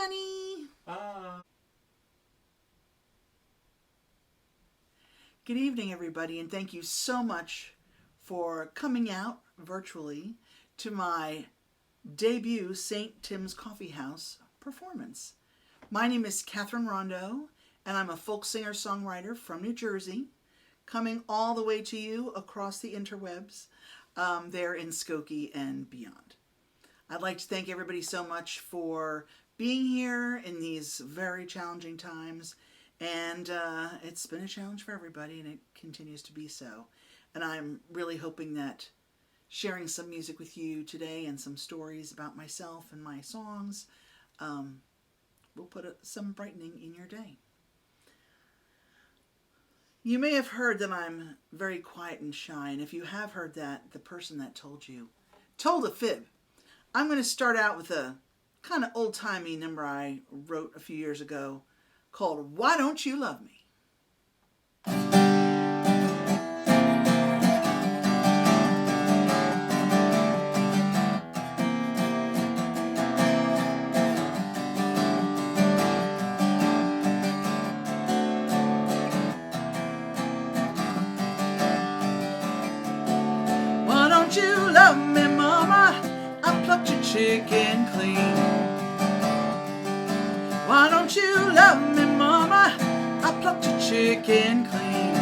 Danny. Good evening, everybody, and thank you so much for coming out virtually to my debut St. Tim's Coffeehouse performance. My name is Katherine Rondeau, and I'm a folk singer-songwriter from New Jersey, coming all the way to you across the interwebs, there in Skokie and beyond. I'd like to thank everybody so much for being here in these very challenging times, and it's been a challenge for everybody, and it continues to be so. And I'm really hoping that sharing some music with you today and some stories about myself and my songs will put some brightening in your day. You may have heard that I'm very quiet and shy, and if you have heard that, the person that told you told a fib. I'm going to start out with a kind of old-timey number I wrote a few years ago called Why Don't You Love Me? Why don't you love me, mama? I plucked your chicken clean. Why don't you love me, mama? I plucked your chicken clean.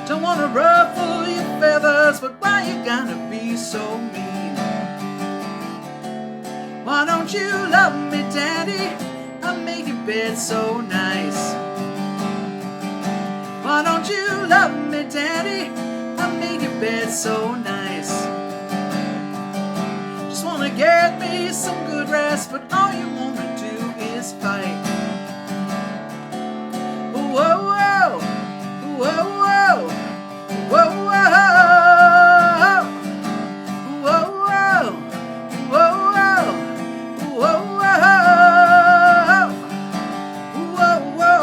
Don't wanna ruffle your feathers, but why you gotta be so mean? Why don't you love me, daddy? I made your bed so nice. Why don't you love me, daddy? I made your bed so nice. Just wanna get me some good rest, but all you wanna do is fight. Whoa, whoa, whoa, whoa, whoa, whoa, whoa, whoa, whoa,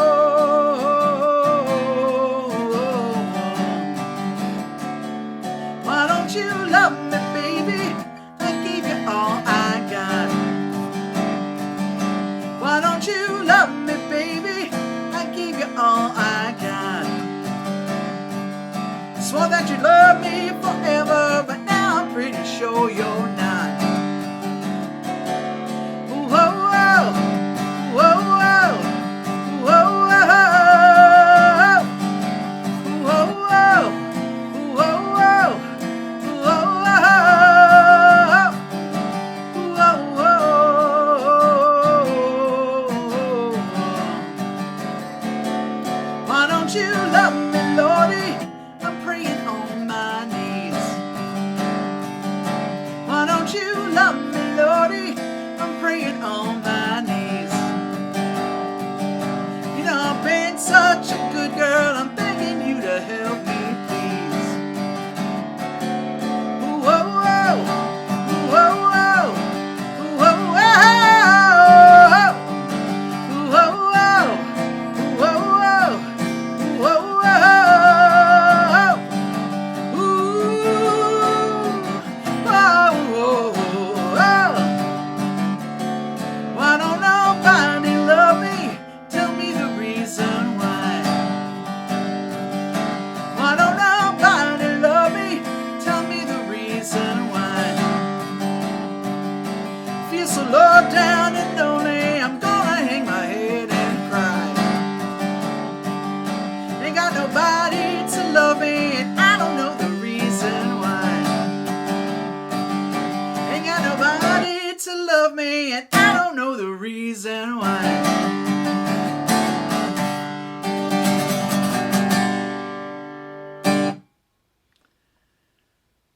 why don't you love me, baby? I gave you all I got. Why don't you love me, baby? I gave you all I got. Swore that you'd love me forever, but now I'm pretty sure you're not. Whoa, whoa, whoa, whoa, whoa, whoa, whoa, whoa, why don't you love me, Lordy? I'm praying on my knees. Why don't you love me, Lordy? I'm praying on my knees. You know, I've been such a good girl, I'm begging you to help me, please. Whoa, whoa, whoa, whoa, whoa, whoa, whoa, whoa, whoa, whoa, why don't nobody love me? Tell me the reason why. Why don't nobody love me? Tell me the reason why. Feel so low down and lonely, I'm gonna hang my head and cry. Ain't got nobody to love me, and I don't know the reason why. Ain't got nobody to love me, and I don't know the reason why.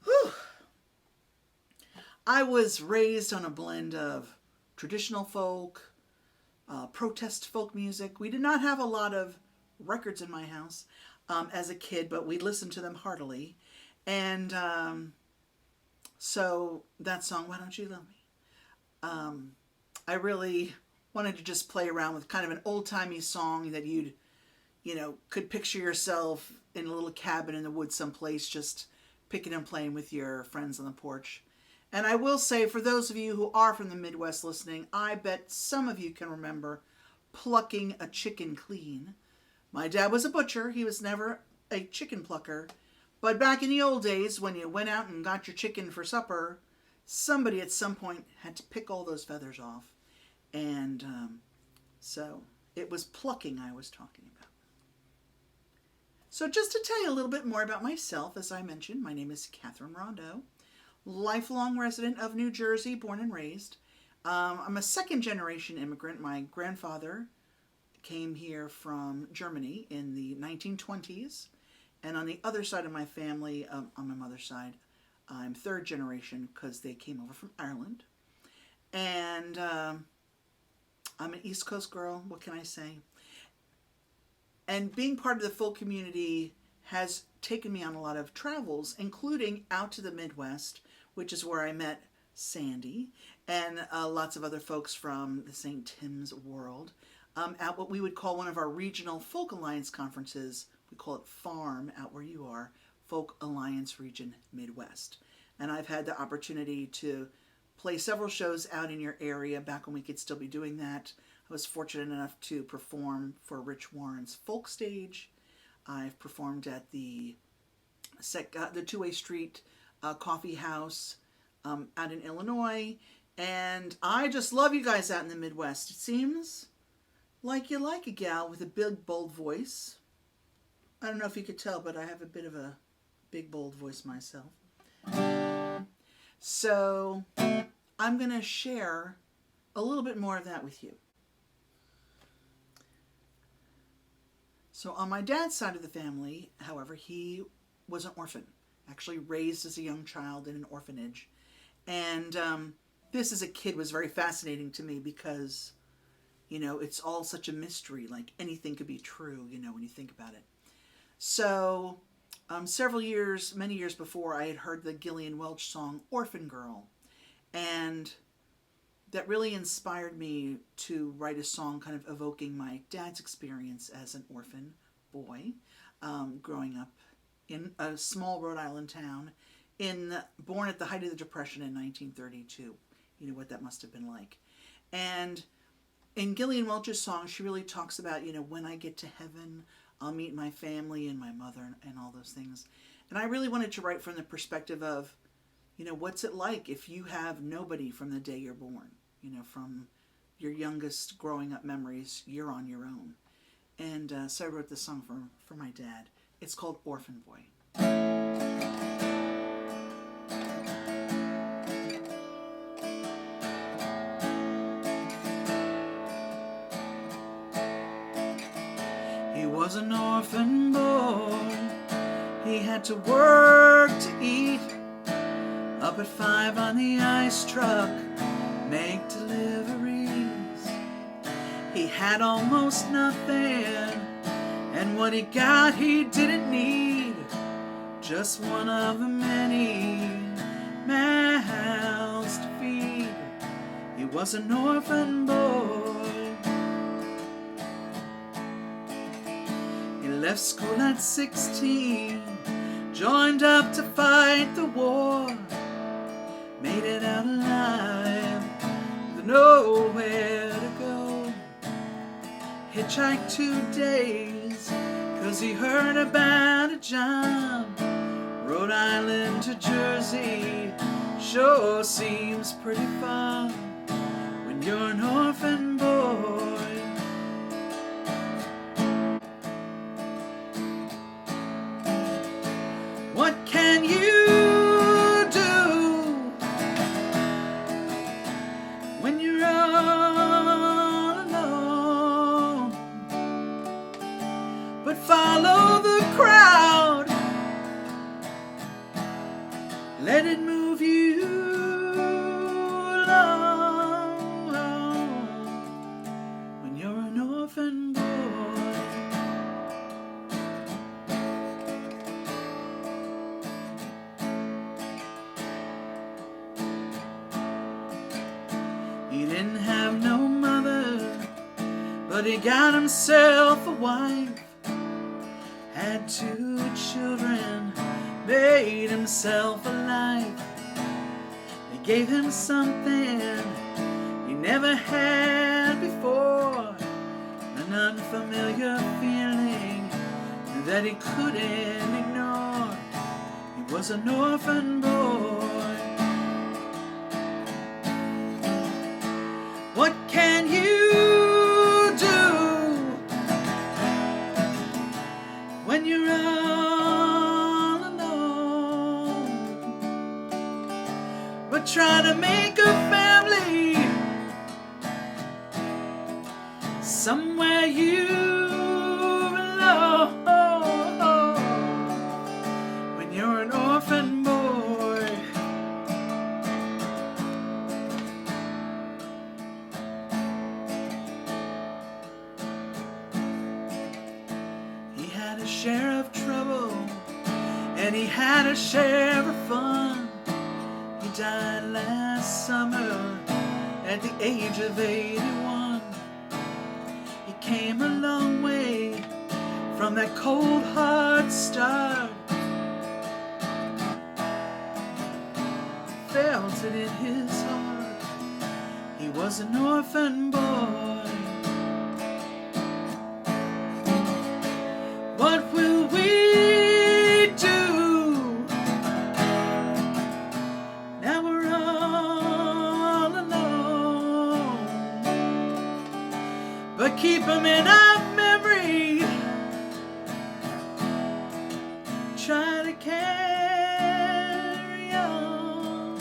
Whew. I was raised on a blend of traditional folk, protest folk music. We did not have a lot of records in my house as a kid, but we listened to them heartily. And so that song, Why Don't You Love Me? I really wanted to just play around with kind of an old-timey song that you'd, could picture yourself in a little cabin in the woods someplace, just picking and playing with your friends on the porch. And I will say, for those of you who are from the Midwest listening, I bet some of you can remember plucking a chicken clean. My dad was a butcher. He was never a chicken plucker. But back in the old days, when you went out and got your chicken for supper, somebody at some point had to pick all those feathers off. And so it was plucking I was talking about. So just to tell you a little bit more about myself, as I mentioned, my name is Katherine Rondeau. Lifelong resident of New Jersey, born and raised. I'm a second-generation immigrant. My grandfather came here from Germany in the 1920s. And on the other side of my family, on my mother's side, I'm third generation because they came over from Ireland. And I'm an East Coast girl. What can I say? And being part of the folk community has taken me on a lot of travels, including out to the Midwest, which is where I met Sandy and lots of other folks from the St. Tim's world, at what we would call one of our regional Folk Alliance conferences. We call it FARM, out where you are, Folk Alliance Region Midwest. And I've had the opportunity to play several shows out in your area back when we could still be doing that. I was fortunate enough to perform for Rich Warren's Folk Stage. I've performed at the Two-Way Street Coffeehouse out in Illinois. And I just love you guys out in the Midwest. It seems like you like a gal with a big, bold voice. I don't know if you could tell, but I have a bit of a big, bold voice myself. So I'm going to share a little bit more of that with you. So on my dad's side of the family, however, he was an orphan, actually raised as a young child in an orphanage. And this as a kid was very fascinating to me because, you know, it's all such a mystery. Like anything could be true, you know, when you think about it. So many years before, I had heard the Gillian Welch song, Orphan Girl. And that really inspired me to write a song kind of evoking my dad's experience as an orphan boy, growing up in a small Rhode Island town, born at the height of the Depression in 1932. You know what that must have been like. And in Gillian Welch's song, she really talks about, you know, when I get to heaven, I'll meet my family and my mother and all those things. And I really wanted to write from the perspective of, you know, what's it like if you have nobody from the day you're born? You know, from your youngest growing up memories, you're on your own. And so I wrote this song for my dad. It's called Orphan Boy. He was an orphan boy. He had to work to eat. Up at 5 on the ice truck, make deliveries. He had almost nothing, and what he got he didn't need. Just one of the many mouths to feed. He was an orphan boy. He left school at 16, joined up to fight the war. Made it out alive with nowhere to go. Hitchhiked 2 days, 'cause he heard about a job. Rhode Island to Jersey sure seems pretty far when you're an orphan boy. What can you when you're all alone? But follow the crowd, let it move you along when you're an orphan boy. He didn't have no mother, but he got himself a wife. Had 2 children, made himself a life. They gave him something he never had before, an unfamiliar feeling that he couldn't ignore. He was an orphan boy. What can you do when you're all alone? But trying to make a family somewhere you belong. When you're an orphan boy. He had a share of trouble and he had a share of fun. He died last summer at the age of 81. He came a long way from that cold hard start. Felt it in his heart. He was an orphan boy. What will we do? Now we're all alone. But keep him in our memory. Try to carry on.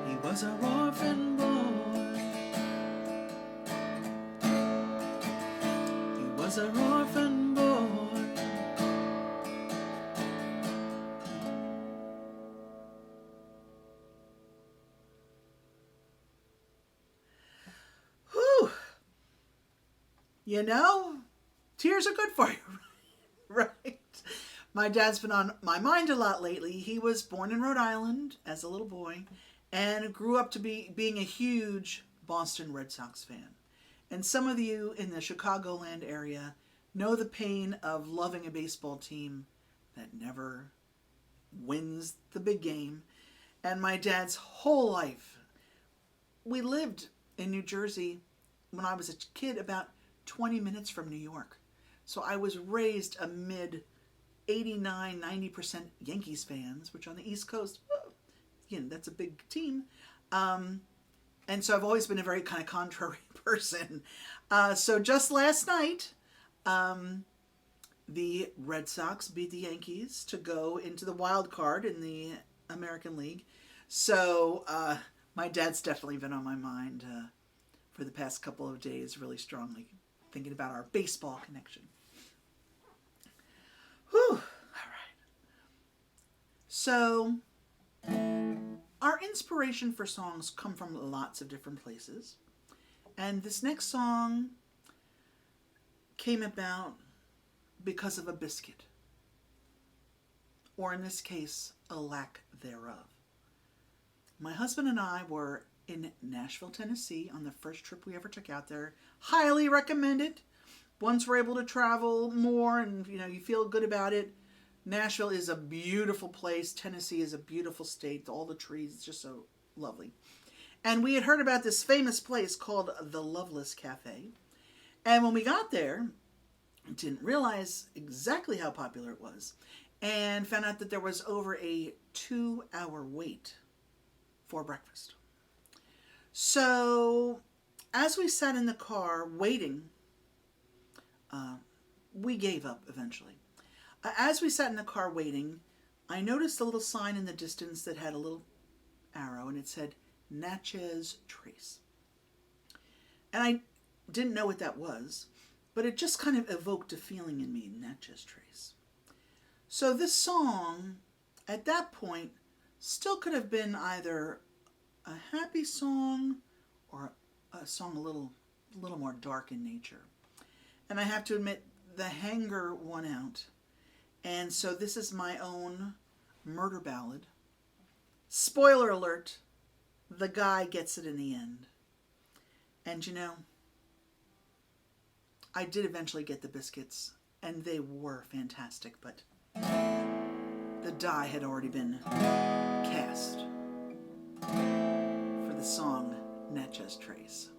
He was our orphan boy. He was our orphan boy. Whew. You know, tears are good for you, right? My dad's been on my mind a lot lately. He was born in Rhode Island as a little boy and grew up to being a huge Boston Red Sox fan. And some of you in the Chicagoland area know the pain of loving a baseball team that never wins the big game. And my dad's whole life, we lived in New Jersey when I was a kid about 20 minutes from New York. So I was raised amid 89-90% Yankees fans, which on the East Coast, that's a big team. And so I've always been a very kind of contrary person. So just last night, the Red Sox beat the Yankees to go into the wild card in the American League. So my dad's definitely been on my mind for the past couple of days, really strongly thinking about our baseball connection. Whew. All right. So our inspiration for songs come from lots of different places. And this next song came about because of a biscuit. Or in this case, a lack thereof. My husband and I were in Nashville, Tennessee on the first trip we ever took out there. Highly recommend it. Once we're able to travel more and you feel good about it. Nashville is a beautiful place. Tennessee is a beautiful state. All the trees, it's just so lovely. And we had heard about this famous place called the Loveless Cafe. And when we got there, didn't realize exactly how popular it was. And found out that there was over a 2-hour wait for breakfast. So as we sat in the car waiting, we gave up eventually. As we sat in the car waiting, I noticed a little sign in the distance that had a little arrow and it said Natchez Trace. And I didn't know what that was, but it just kind of evoked a feeling in me, Natchez Trace. So this song, at that point, still could have been either a happy song or a song a little more dark in nature. And I have to admit, the hanger won out. And so this is my own murder ballad. Spoiler alert, the guy gets it in the end. And I did eventually get the biscuits, and they were fantastic, but the die had already been cast for the song Natchez Trace.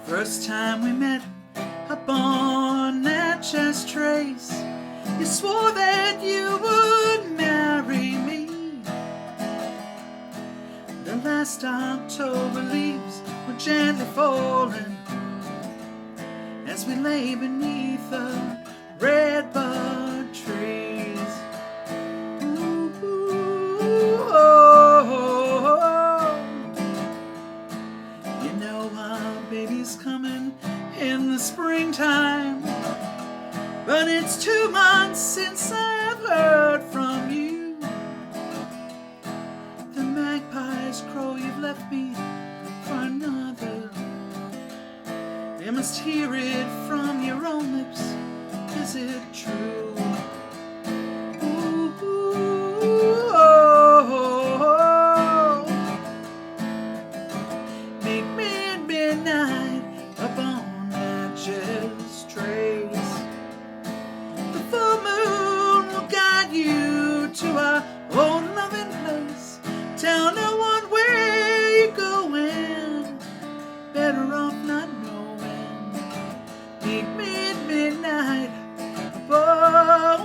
First time we met up on Natchez Trace, you swore that you would marry me. The last October leaves were gently falling as we lay beneath the redbud trees. Ooh, oh, oh, oh. You know our baby's coming in the springtime, but it's 2 months since I've heard from you. The magpies crow, you've left me for another. You must hear it from your own lips. Is it true? Ooh, oh, oh, oh. Meet me at midnight up on Natchez Trace. The full moon will guide you to our old loving place. Tell no one where you're going. Better off not knowing. Meet me at midnight upon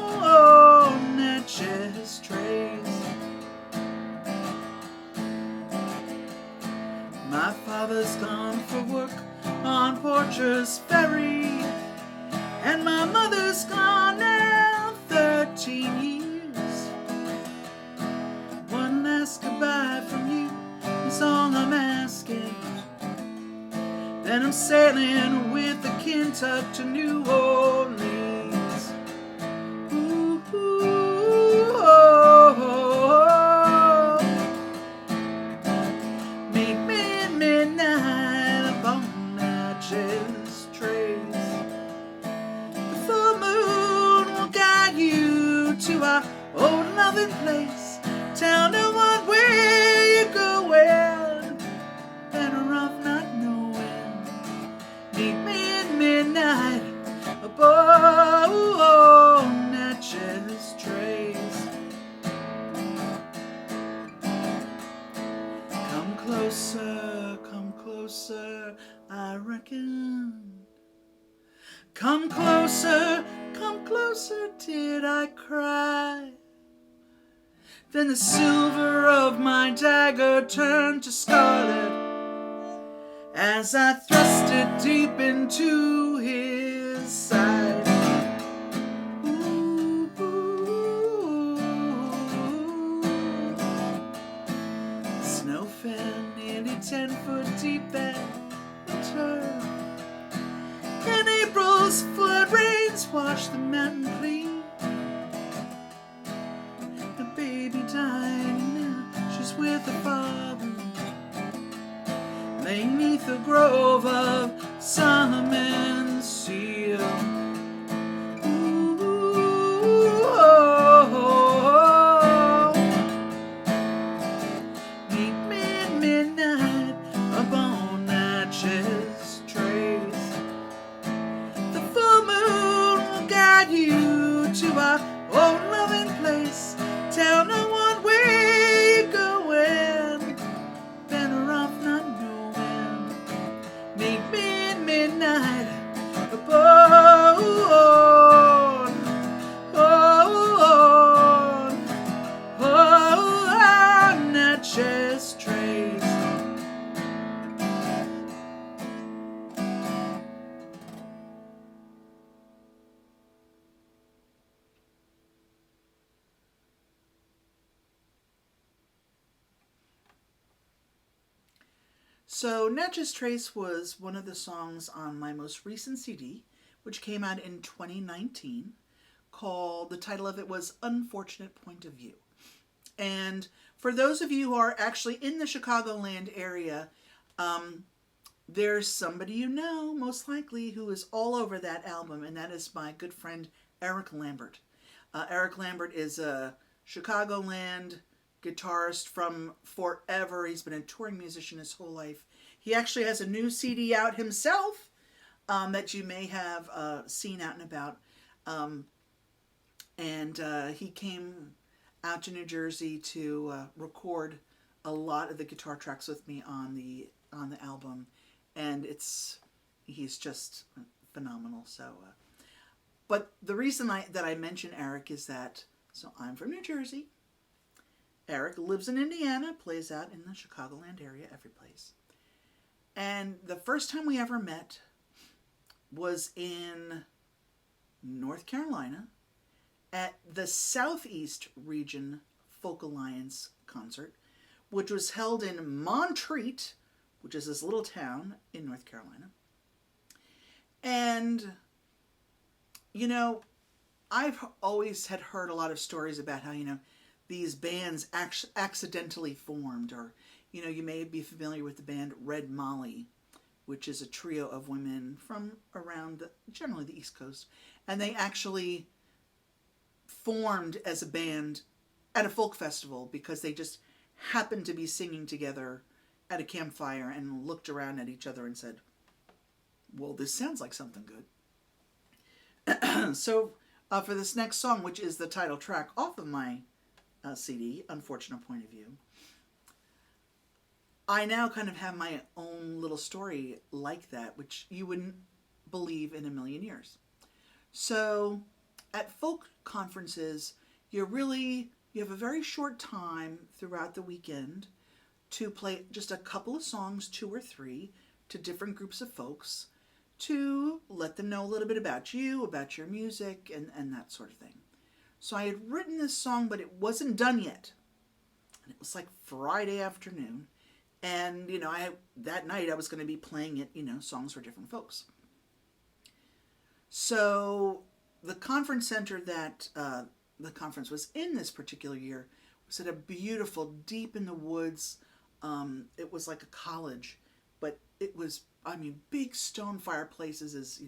Natchez Trace. My father's gone for work on Porcher's Ferry, and my mother's gone now 13 years. One last goodbye from you is all I'm asking. Then I'm sailing with the Kentuck to New Orleans. Ooh, oh, oh, oh. Meet me at midnight upon Natchez Trace. The full moon will guide you to our old loving place. Tell no one where you're going. Better off not knowing. Meet me at midnight upon Natchez Trace. Come closer, I reckon. Come closer, did I cry? Then the silver of my dagger turned to scarlet as I thrust it deep into his side. Ooh, ooh, ooh. Snow fell nearly 10 foot deep that winter, and April's flood rains washed the mountain clean. The baby died and now she's with her father, laying neath a grove of Solomon's seal. Ooh, oh, oh, oh. Meet me at midnight upon Natchez Trace. The full moon will guide you to our old loving place. Tell no one where you're going. Better off not knowing. Meet me at midnight upon Natchez Trace. So Natchez Trace was one of the songs on my most recent CD, which came out in 2019, called, the title of it was Unfortunate Point of View. And for those of you who are actually in the Chicagoland area, there's somebody you know, most likely, who is all over that album, and that is my good friend Eric Lambert. Eric Lambert is a Chicagoland guitarist from forever. He's been a touring musician his whole life. He actually has a new CD out himself, that you may have seen out and about. And he came out to New Jersey to record a lot of the guitar tracks with me on the album, and he's just phenomenal. So, but the reason that I mention Eric is that I'm from New Jersey. Eric lives in Indiana, plays out in the Chicagoland area, every place. And the first time we ever met was in North Carolina at the Southeast Region Folk Alliance concert, which was held in Montreat, which is this little town in North Carolina. And, I've always had heard a lot of stories about how, these bands accidentally formed, or, you may be familiar with the band Red Molly, which is a trio of women from around generally the East Coast. And they actually formed as a band at a folk festival because they just happened to be singing together at a campfire and looked around at each other and said, well, this sounds like something good. So for this next song, which is the title track off of my CD, Unfortunate Point of View, I now kind of have my own little story like that, which you wouldn't believe in a million years. So at folk conferences, you have a very short time throughout the weekend to play just a couple of songs, 2 or 3, to different groups of folks to let them know a little bit about you, about your music, and that sort of thing. So I had written this song, but it wasn't done yet. And it was like Friday afternoon. And, that night I was going to be playing it, songs for different folks. So the conference center that the conference was in this particular year was at a beautiful, deep in the woods. It was like a college, but it was, big stone fireplaces is,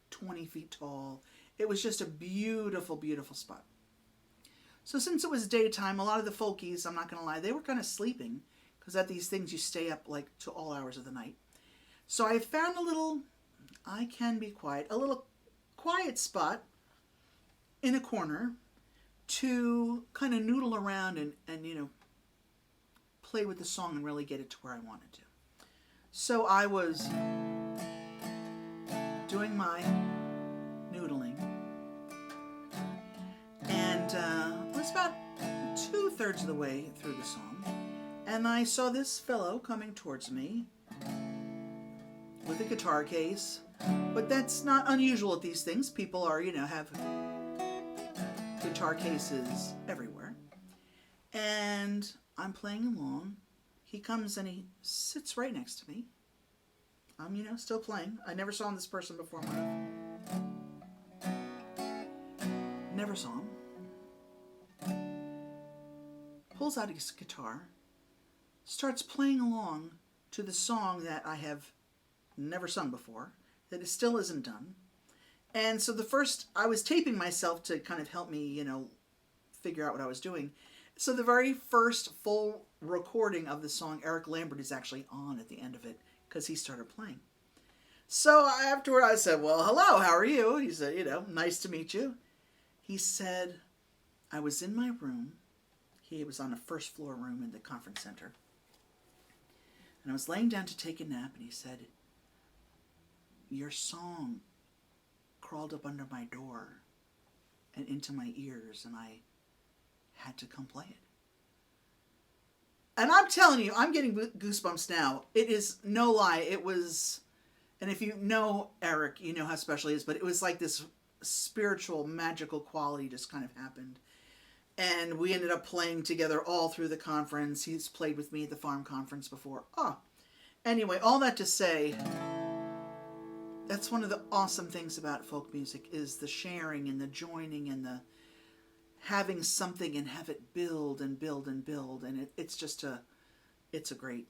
20 feet tall. It was just a beautiful, beautiful spot. So since it was daytime, a lot of the folkies, I'm not going to lie, they were kind of sleeping, because at these things you stay up like to all hours of the night. So I found a little quiet spot in a corner to kind of noodle around and play with the song and really get it to where I wanted to. So I was doing my noodling, and it was about 2/3 of the way through the song, and I saw this fellow coming towards me with a guitar case. But that's not unusual at these things. People are, have guitar cases everywhere. And I'm playing along. He comes and he sits right next to me. I'm, still playing. I never saw this person before in my life. Never saw him. Pulls out his guitar. Starts playing along to the song that I have never sung before, that it still isn't done. And so I was taping myself to kind of help me, figure out what I was doing. So the very first full recording of the song, Eric Lambert is actually on at the end of it because he started playing. So afterward I said, well, hello, how are you? He said, nice to meet you. He said, I was in my room. He was on a first floor room in the conference center. And I was laying down to take a nap, and he said, your song crawled up under my door and into my ears, and I had to come play it. And I'm telling you, I'm getting goosebumps now. It is no lie. It was, and if you know Eric, you know how special he is, but it was like this spiritual, magical quality just kind of happened. And we ended up playing together all through the conference. He's played with me at the farm conference before. Anyway, all that to say, that's one of the awesome things about folk music is the sharing and the joining and the having something and have it build and build and build. And it's a great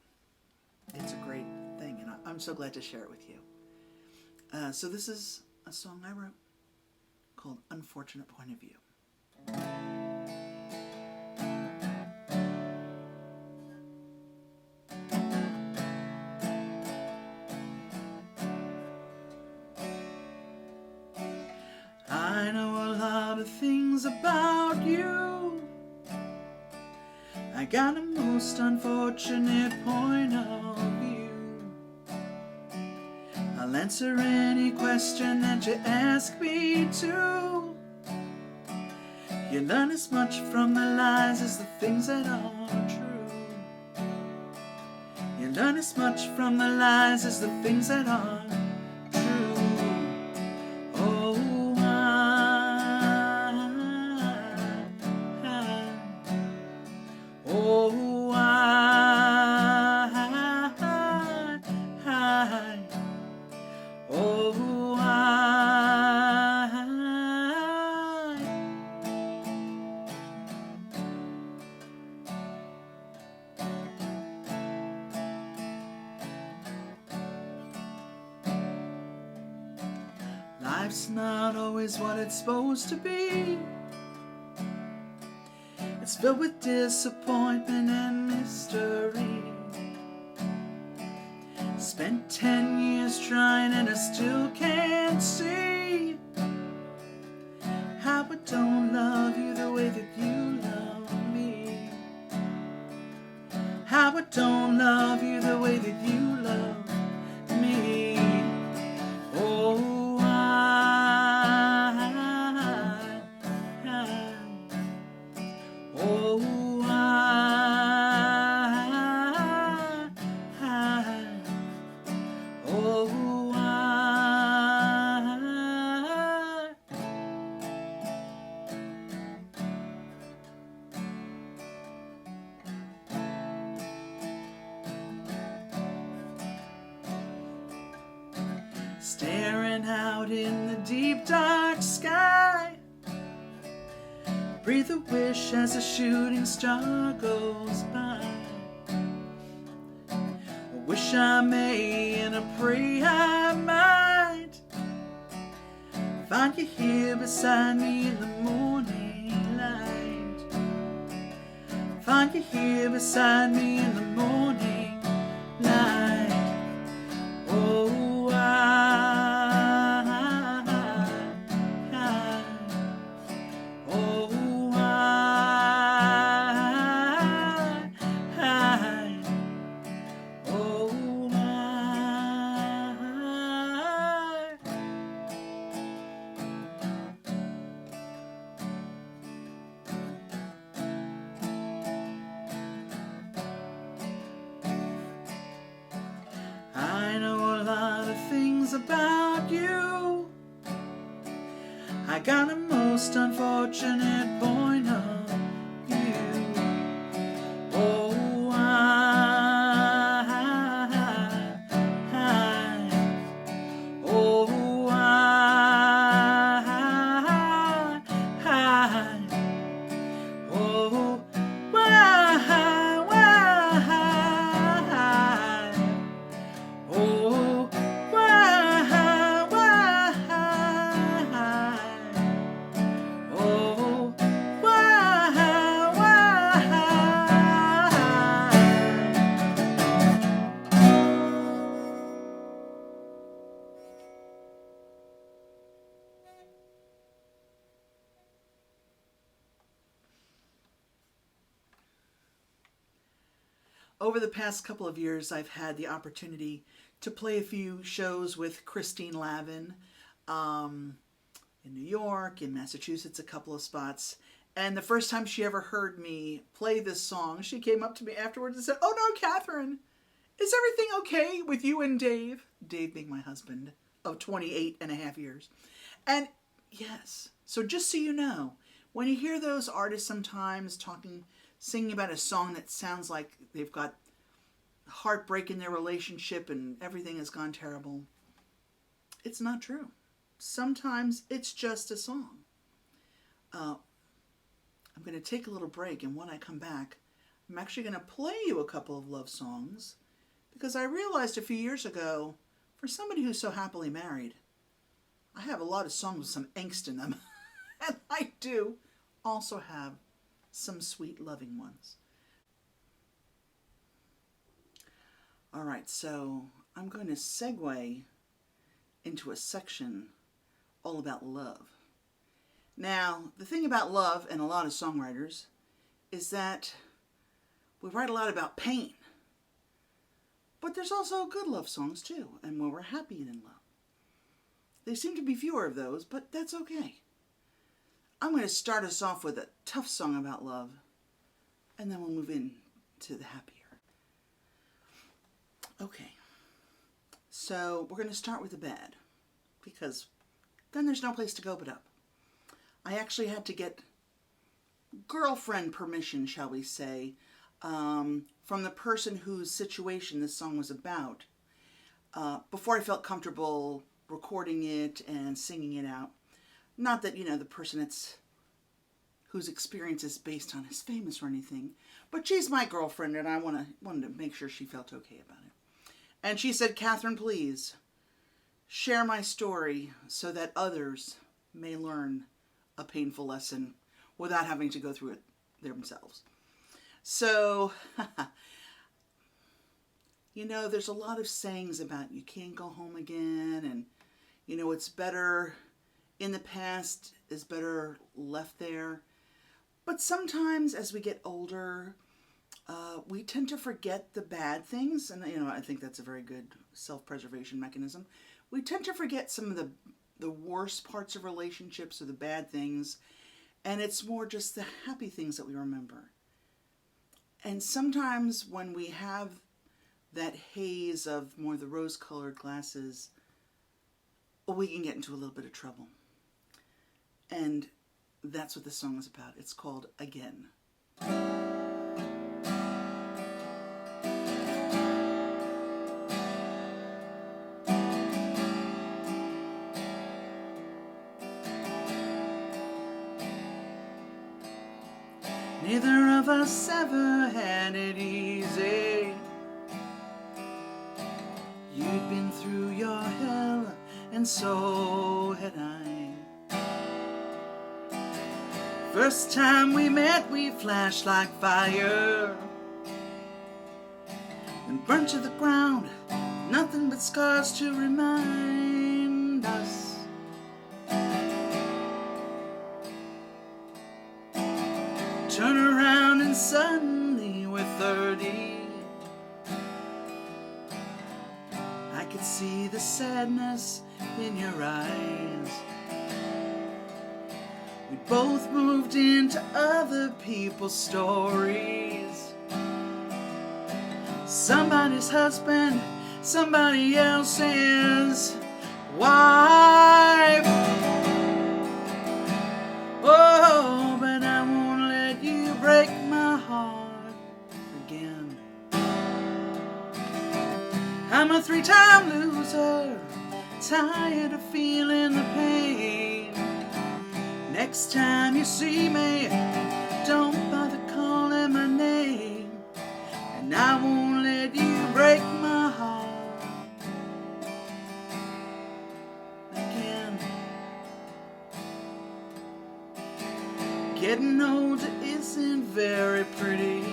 thing. And I'm so glad to share it with you. So this is a song I wrote called Unfortunate Point of View. things about you. I got a most unfortunate point of view. I'll answer any question that you ask me to. You learn as much from the lies as the things that are true. You learn as much from the lies as the things that are true. Oh, oh, life's not always what it's supposed to be. It's filled with disappointment and mystery. Spent 10 years trying and I still can't see how I don't love you the way that you love me. How I don't love you the way that you love me. Oh, staring out in the deep dark sky, breathe a wish as a shooting star goes by. I wish I may and I pray I might find you here beside me in the morning light. Find you here beside me in the morning light. Oh, about you. I got a most unfortunate point of view. Oh, over the past couple of years, I've had the opportunity to play a few shows with Christine Lavin in New York, in Massachusetts, a couple of spots. And the first time she ever heard me play this song, she came up to me afterwards and said, "Oh no, Katherine, is everything okay with you and Dave?" Dave being my husband of 28 and a half years. And yes, so just so you know, when you hear those artists sometimes singing about a song that sounds like they've got heartbreak in their relationship and everything has gone terrible, it's not true. Sometimes it's just a song. I'm going to take a little break, and when I come back, I'm actually going to play you a couple of love songs, because I realized a few years ago, for somebody who's so happily married, I have a lot of songs with some angst in them. And I do also have some sweet, loving ones. All right, so I'm going to segue into a section all about love. Now, the thing about love and a lot of songwriters is that we write a lot about pain. But there's also good love songs too, and when we're happy and in love. There seem to be fewer of those, but that's okay. I'm going to start us off with a tough song about love, and then we'll move in to the happier. Okay, so we're going to start with the bad, because then there's no place to go but up. I actually had to get girlfriend permission, shall we say, from the person whose situation this song was about, before I felt comfortable recording it and singing it out. Not that, the person whose experience is based on is famous or anything, but she's my girlfriend, and I wanted to make sure she felt okay about it. And she said, "Katherine, please share my story so that others may learn a painful lesson without having to go through it themselves." So, there's a lot of sayings about you can't go home again, and, it's better in the past is better left there. But sometimes as we get older, we tend to forget the bad things, and, I think that's a very good self-preservation mechanism. We tend to forget some of the worst parts of relationships or the bad things, and it's more just the happy things that we remember. And sometimes when we have that haze of more the rose-colored glasses, we can get into a little bit of trouble. And that's what this song is about. It's called Again. Neither of us ever had it easy. You'd been through your hell, and so had I. First time we met, we flashed like fire and burnt to the ground, nothing but scars to remind us. Turn around and suddenly we're 30. I could see the sadness in your eyes. We both moved into other people's stories. Somebody's husband, somebody else's wife. Oh, but I won't let you break my heart again. I'm a 3-time loser, tired of feeling the pain. Next time you see me, don't bother calling my name, and I won't let you break my heart again. Getting older isn't very pretty,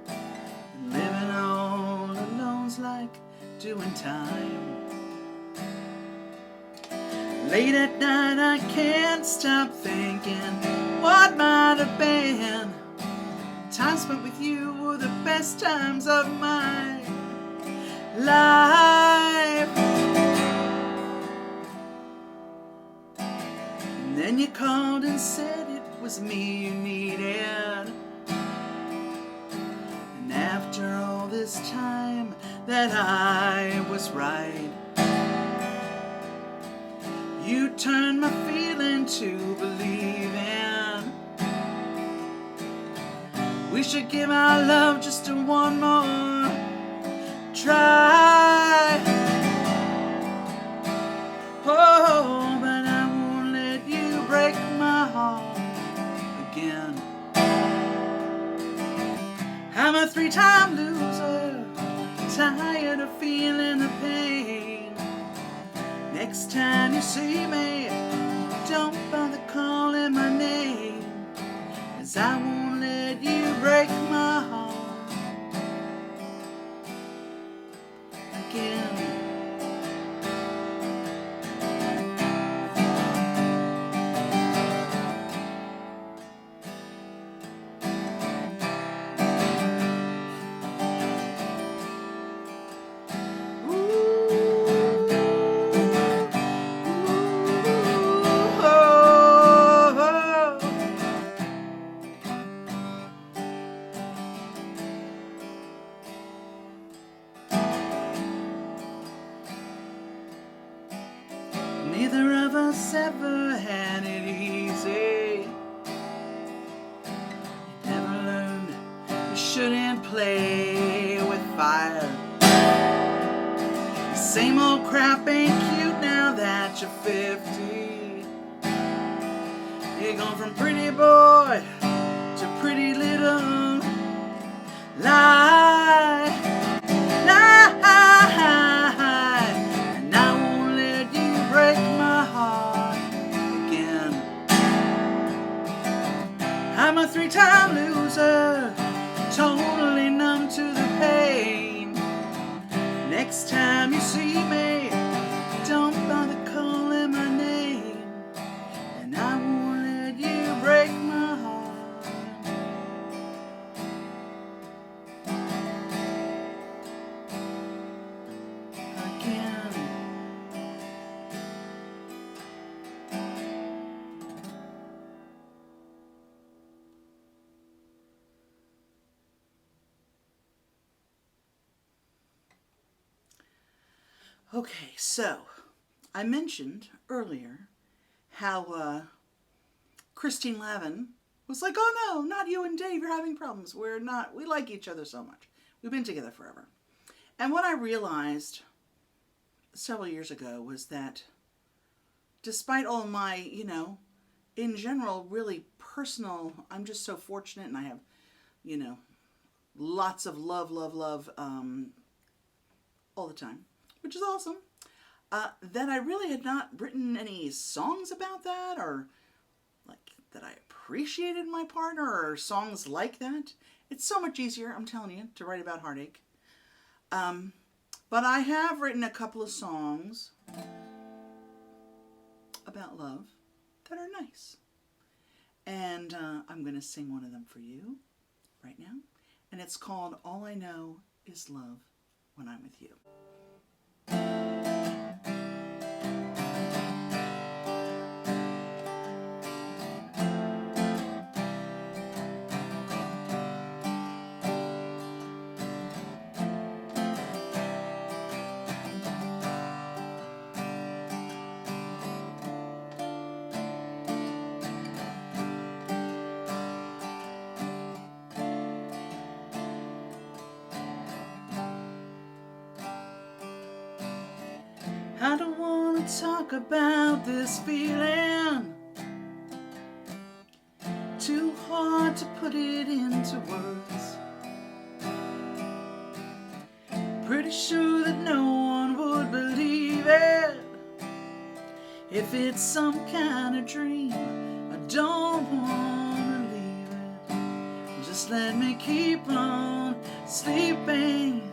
and living all alone's like doing time. Late at night I can't stop thinking what might have been. Time spent with you were the best times of my life. And then you called and said it was me you needed. And after all this time that I was right, you turned my feeling to believing. We should give our love just one more try. Oh, but I won't let you break my heart again. I'm a 3-time loser, tired of feeling the pain. Next time you see me, don't bother calling my name, 'cause I won't let you break my heart again. nobody's ever had it easy. You never learned you shouldn't play with fire. The same old crap ain't cute now that you're 50. You're gone from pretty boy to pretty little lie. And I won't let you break my heart again. I'm a 3-time loser, totally numb to the pain. Next time you see me, don't bother calling my name. And I won't let you break my heart again. Okay, so I mentioned earlier how Christine Lavin was like, oh no, not you and Dave, you're having problems. We like each other so much. We've been together forever. And what I realized several years ago was that despite all my, in general, really personal, I'm just so fortunate and I have, lots of love, all the time, which is awesome, that I really had not written any songs about that or like that I appreciated my partner or songs like that. It's so much easier, I'm telling you, to write about heartache. But I have written a couple of songs about love that are nice. And I'm going to sing one of them for you right now. And it's called All I Know Is Love When I'm With You. I don't want to talk about this feeling. Too hard to put it into words. Pretty sure that no one would believe it if it's some kind of dream. I don't want to leave it. Just let me keep on sleeping.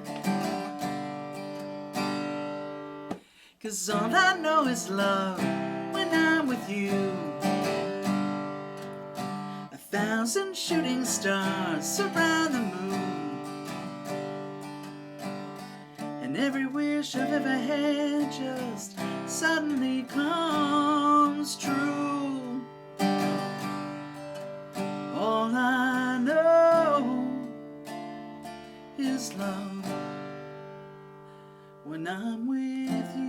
'Cause all I know is love when I'm with you. 1,000 shooting stars surround the moon, and every wish I've ever had just suddenly comes true. All I know is love when I'm with you.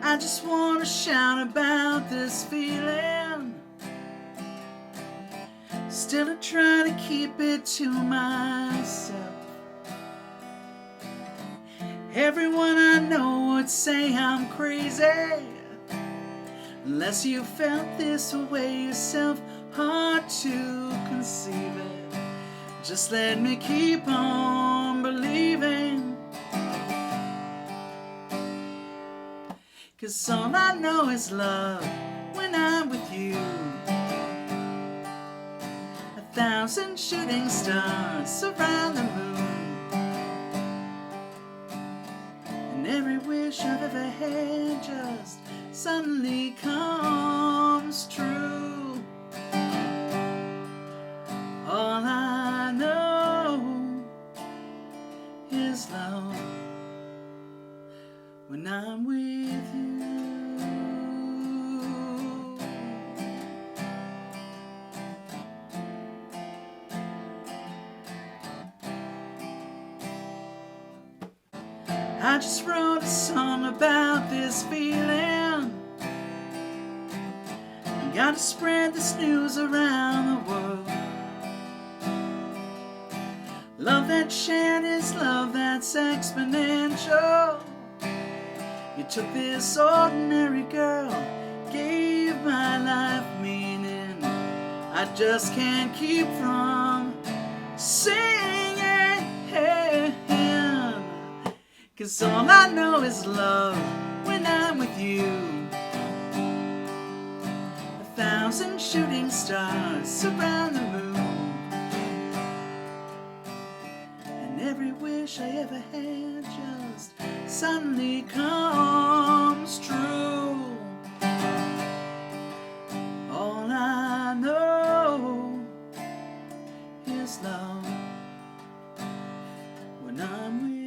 I just want to shout about this feeling. Still I try to keep it to myself. Everyone I know would say I'm crazy, unless you felt this way yourself. Hard to conceive it. Just let me keep on believing. 'Cause all I know is love when I'm with you. 1,000 shooting stars surround the moon, and every wish I've ever had just suddenly comes true. All I know is love when I'm with you. I just wrote a song about this feeling. Got to spread this news around the world. Love that's shared is love that's exponential. You took this ordinary girl, gave my life meaning. I just can't keep from singing. 'Cause all I know is love when I'm with you. 1,000 shooting stars surround the moon, and every wish I ever had just suddenly comes true. All I know is love when I'm with you.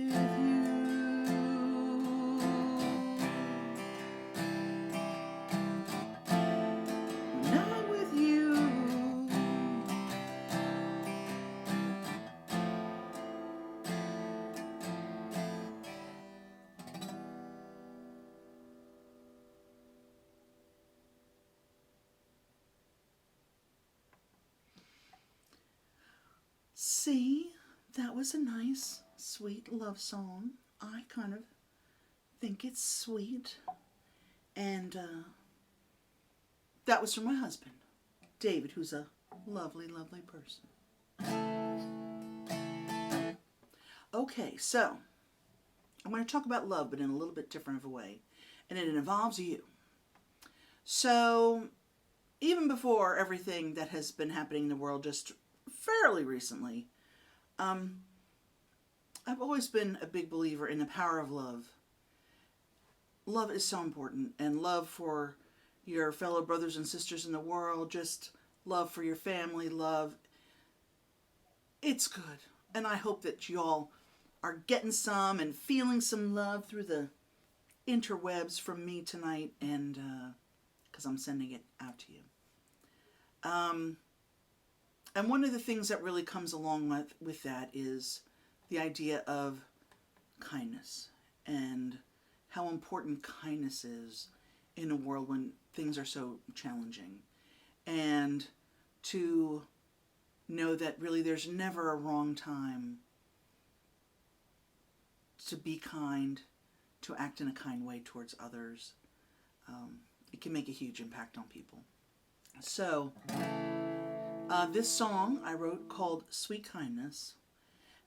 See, that was a nice, sweet love song. I kind of think it's sweet. And that was from my husband, David, who's a lovely, lovely person. Okay, so I'm going to talk about love, but in a little bit different of a way. And it involves you. So even before everything that has been happening in the world just fairly recently, I've always been a big believer in the power of love. Love is so important, and love for your fellow brothers and sisters in the world, just love for your family, love. It's good, and I hope that you all are getting some and feeling some love through the interwebs from me tonight, and because I'm sending it out to you. And one of the things that really comes along with that is the idea of kindness and how important kindness is in a world when things are so challenging. And to know that really there's never a wrong time to be kind, to act in a kind way towards others. It can make a huge impact on people. So, this song I wrote called Sweet Kindness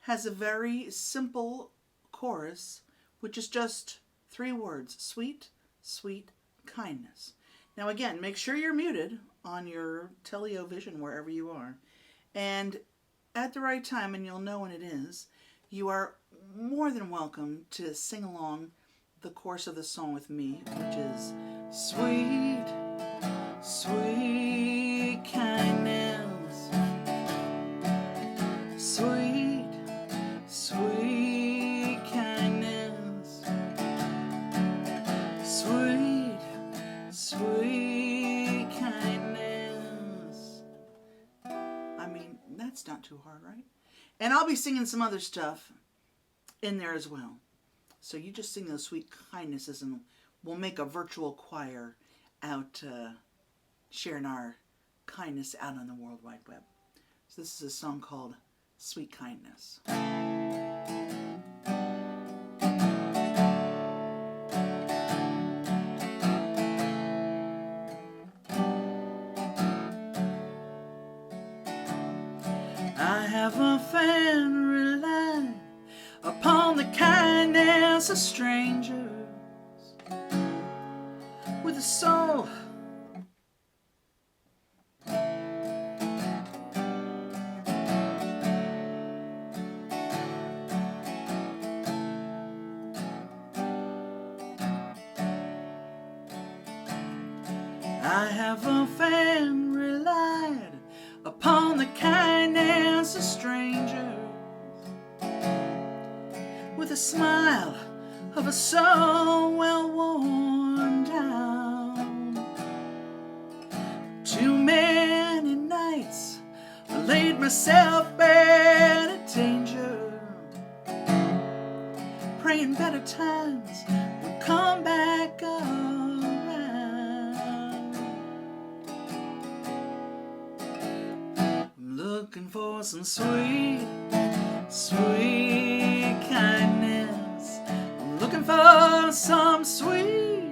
has a very simple chorus, which is just 3 words: sweet, sweet kindness. Now again, make sure you're muted on your television wherever you are. And at the right time, and you'll know when it is, you are more than welcome to sing along the chorus of the song with me, which is sweet, sweet kindness. Sweet, sweet kindness. Sweet, sweet kindness. I mean, that's not too hard, right? And I'll be singing some other stuff in there as well. So you just sing those sweet kindnesses and we'll make a virtual choir out sharing our kindness out on the World Wide Web. So this is a song called Sweet Kindness. I have often relied upon the kindness of strangers with a soul I have often relied upon the kindness of strangers with a smile of a soul well worn down. Too many nights I laid myself in a danger, praying and better times would come back around. I'm looking for some sweet, sweet kindness. I'm looking for some sweet,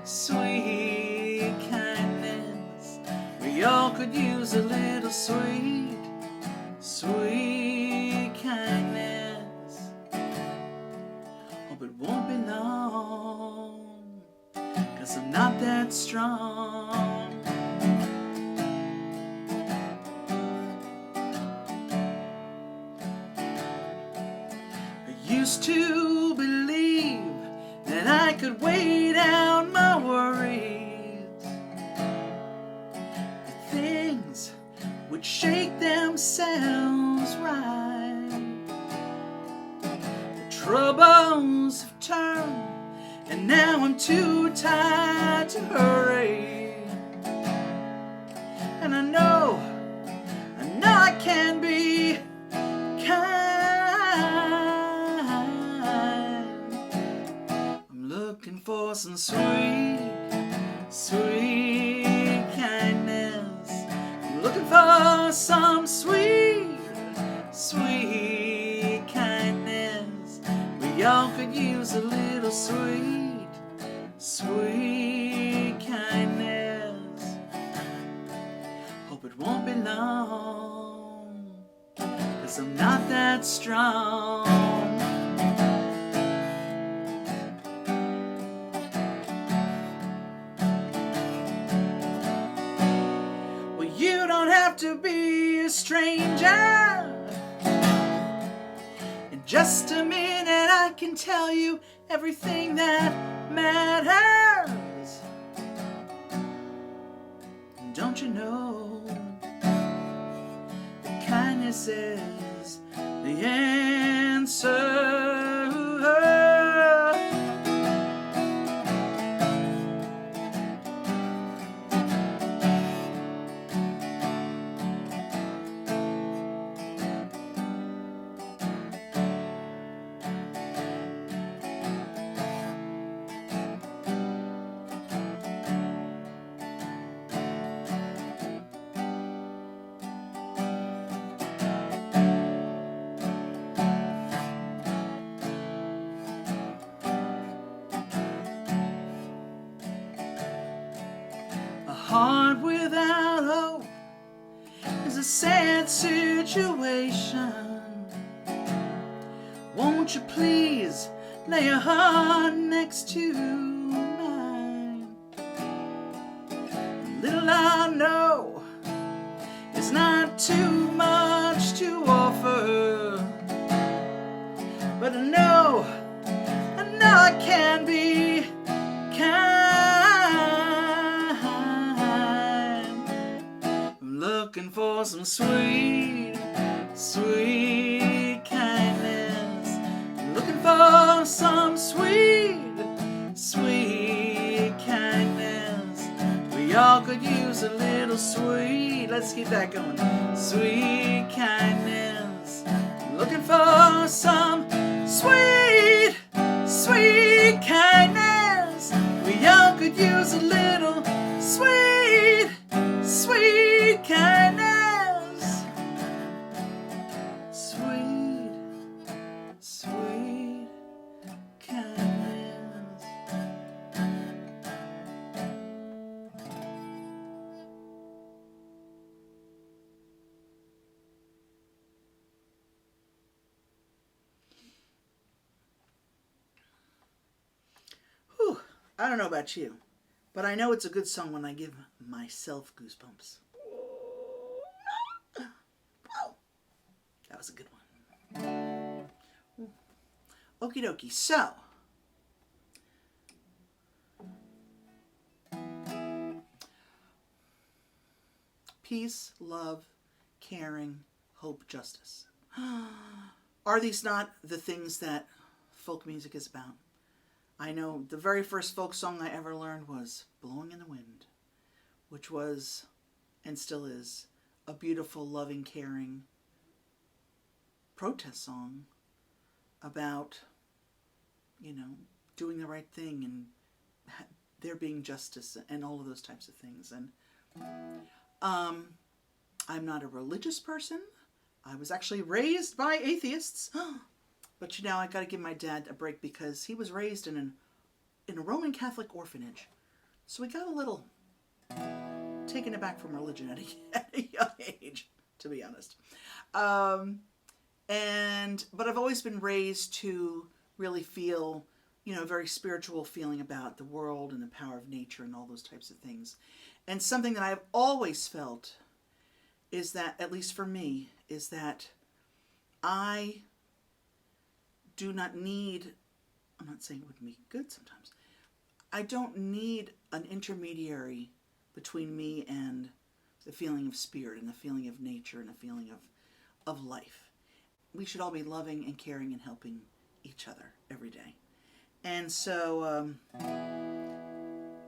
sweet kindness. We all could use a little sweet, sweet kindness. Hope it won't be long, 'cause I'm not that strong. I used to believe that I could weigh down my worries, that things would shake themselves right. The troubles have turned, and now I'm too tired to hurry. And I know I can be kind. I'm looking for some sweet, sweet kindness. I'm looking for some sweet, sweet kindness. We all could use a little sweet, sweet kindness. Hope it won't be long, 'cause I'm not that strong. Well, you don't have to be a stranger. In just a minute I can tell you everything that matters. Don't you know that kindness is the answer? A heart without hope is a sad situation. Won't you please lay your heart next to mine? Little I know it's not too much to offer, but I know I can be kind. I'm looking for some sweet, sweet kindness. I'm looking for some sweet, sweet kindness. We all could use a little sweet. Let's keep that going. Sweet kindness. I'm looking for some sweet, sweet kindness. We all could use a little sweet, sweet kindness. Sweet, sweet kindness. Whew, I don't know about you, but I know it's a good song when I give myself goosebumps. Oh, that was a good one. Okie dokie. So, peace, love, caring, hope, justice. Are these not the things that folk music is about? I know the very first folk song I ever learned was Blowing in the Wind, which was, and still is, a beautiful, loving, caring protest song about doing the right thing and there being justice and all of those types of things. And I'm not a religious person. I was actually raised by atheists. But I got to give my dad a break because he was raised in a Roman Catholic orphanage. So we got a little taken aback from religion at a young age, to be honest. But I've always been raised to really feel, a very spiritual feeling about the world and the power of nature and all those types of things. And something that I've always felt is that, at least for me, is that I do not need, I'm not saying it wouldn't be good sometimes, I don't need an intermediary between me and the feeling of spirit and the feeling of nature and the feeling of life. We should all be loving and caring and helping each other every day. And so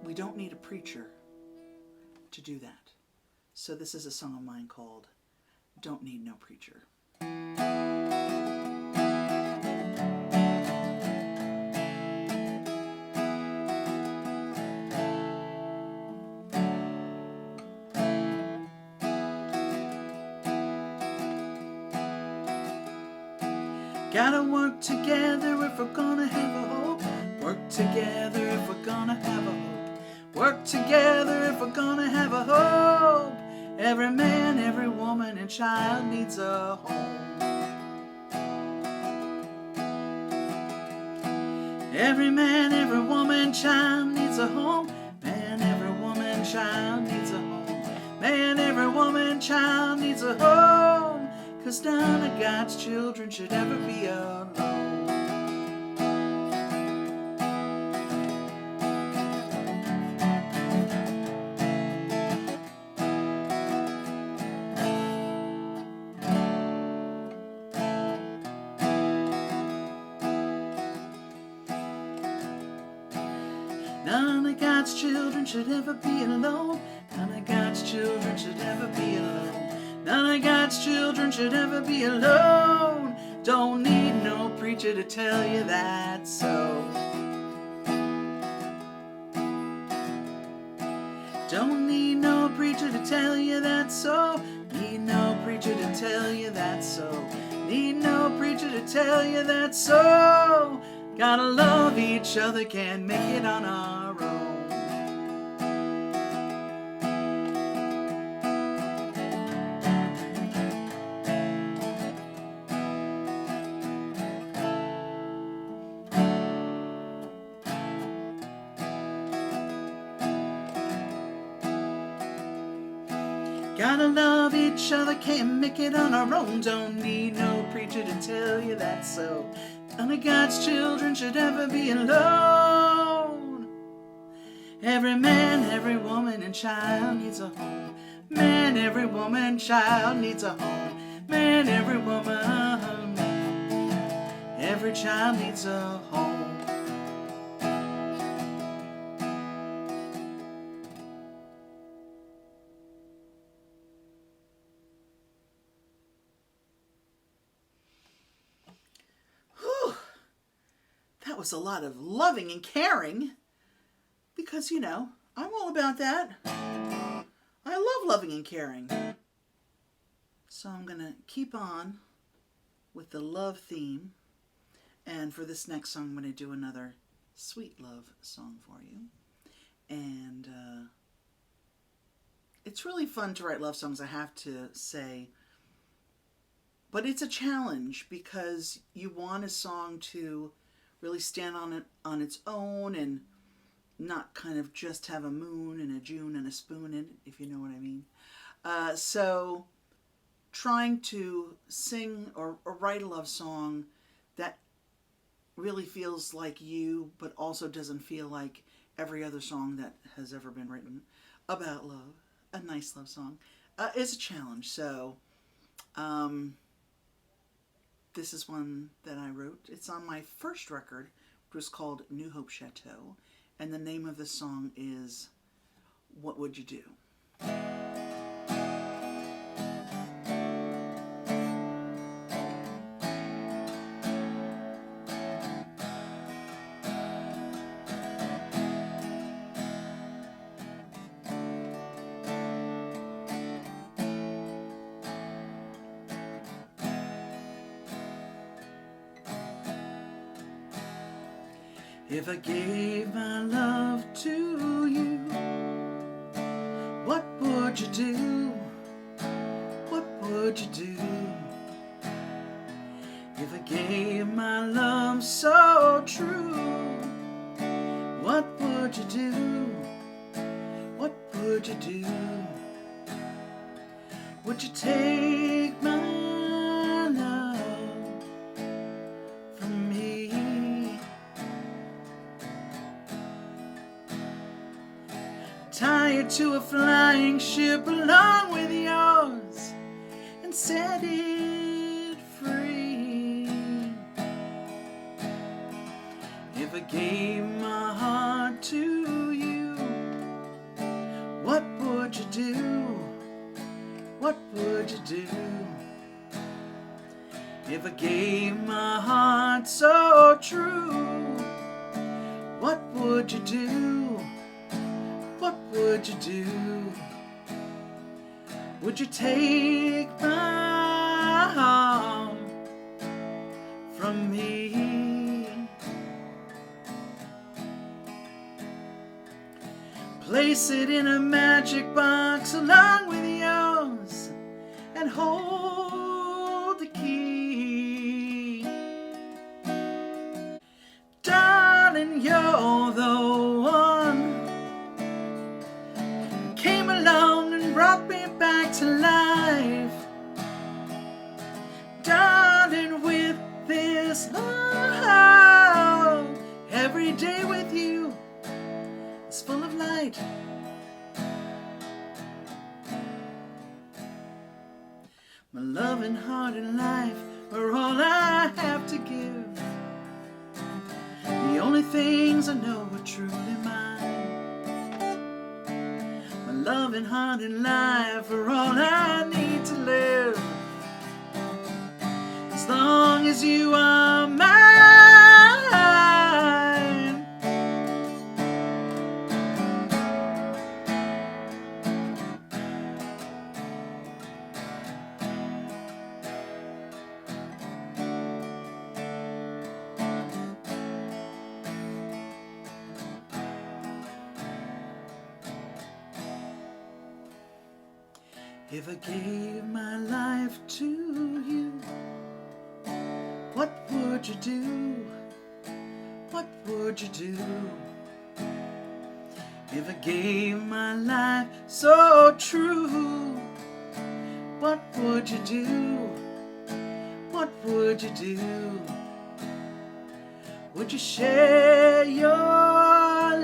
we don't need a preacher to do that. So this is a song of mine called Don't Need No Preacher. Gotta work together if we're gonna have a hope. Work together if we're gonna have a hope. Work together if we're gonna have a hope. Every man, every woman, and child needs a home. Every man, every woman, child needs a home. Man, every woman, child needs a home. Man, every woman, child needs a home. 'Cause none of God's children should ever be alone. None of God's children should ever be alone. None of God's children should ever be alone. None of God's children should ever be alone. Don't need no preacher to tell you that's so. Don't need no preacher to tell you that's so. Need no preacher to tell you that's so. Need no preacher to tell you that's so. Gotta love each other, can't make it on our own. Gotta love each other, can't make it on our own. Don't need no preacher to tell you that's so. None of God's children should ever be alone. Every man, every woman, and child needs a home. Man, every woman, child needs a home. Man, every woman, every child needs a home. That was a lot of loving and caring because, I'm all about that. I love loving and caring. So I'm going to keep on with the love theme. And for this next song, I'm going to do another sweet love song for you. And it's really fun to write love songs, I have to say. But it's a challenge because you want a song to really stand on its own and not kind of just have a moon and a June and a spoon in it, if you know what I mean. So trying to sing or write a love song that really feels like you, but also doesn't feel like every other song that has ever been written about love, a nice love song, is a challenge. So this is one that I wrote. It's on my first record, which was called New Hope Chateau. And the name of the song is What Would You Do? If I gave my love to you, what would you do? What would you do? If I gave my love so true, what would you do? What would you do? Would you take my love from me? Tie it to a flying ship along with yours and set it free. If I gave my heart to you, what would you do? What would you do? If I gave my heart so true, what would you do? What would you do? Would you take my heart from me? Place it in a magic box along with yours and hold the key. Darling, you're the one who came along and brought me back to life. Darling, with this love, every day with you is full of light. My love and heart and life are all I have to give. The only things I know are truly mine. My love and heart and life are all I need to live. As long as you are mine. If I gave my life to you, what would you do? What would you do? If I gave my life so true, what would you do? What would you do? Would you share your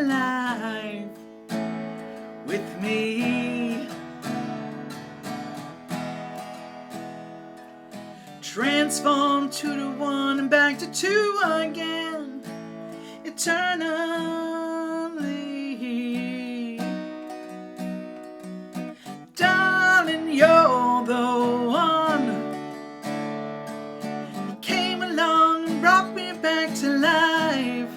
life with me? Transform two to one and back to two again, eternally. Darling, you're the one who came along and brought me back to life.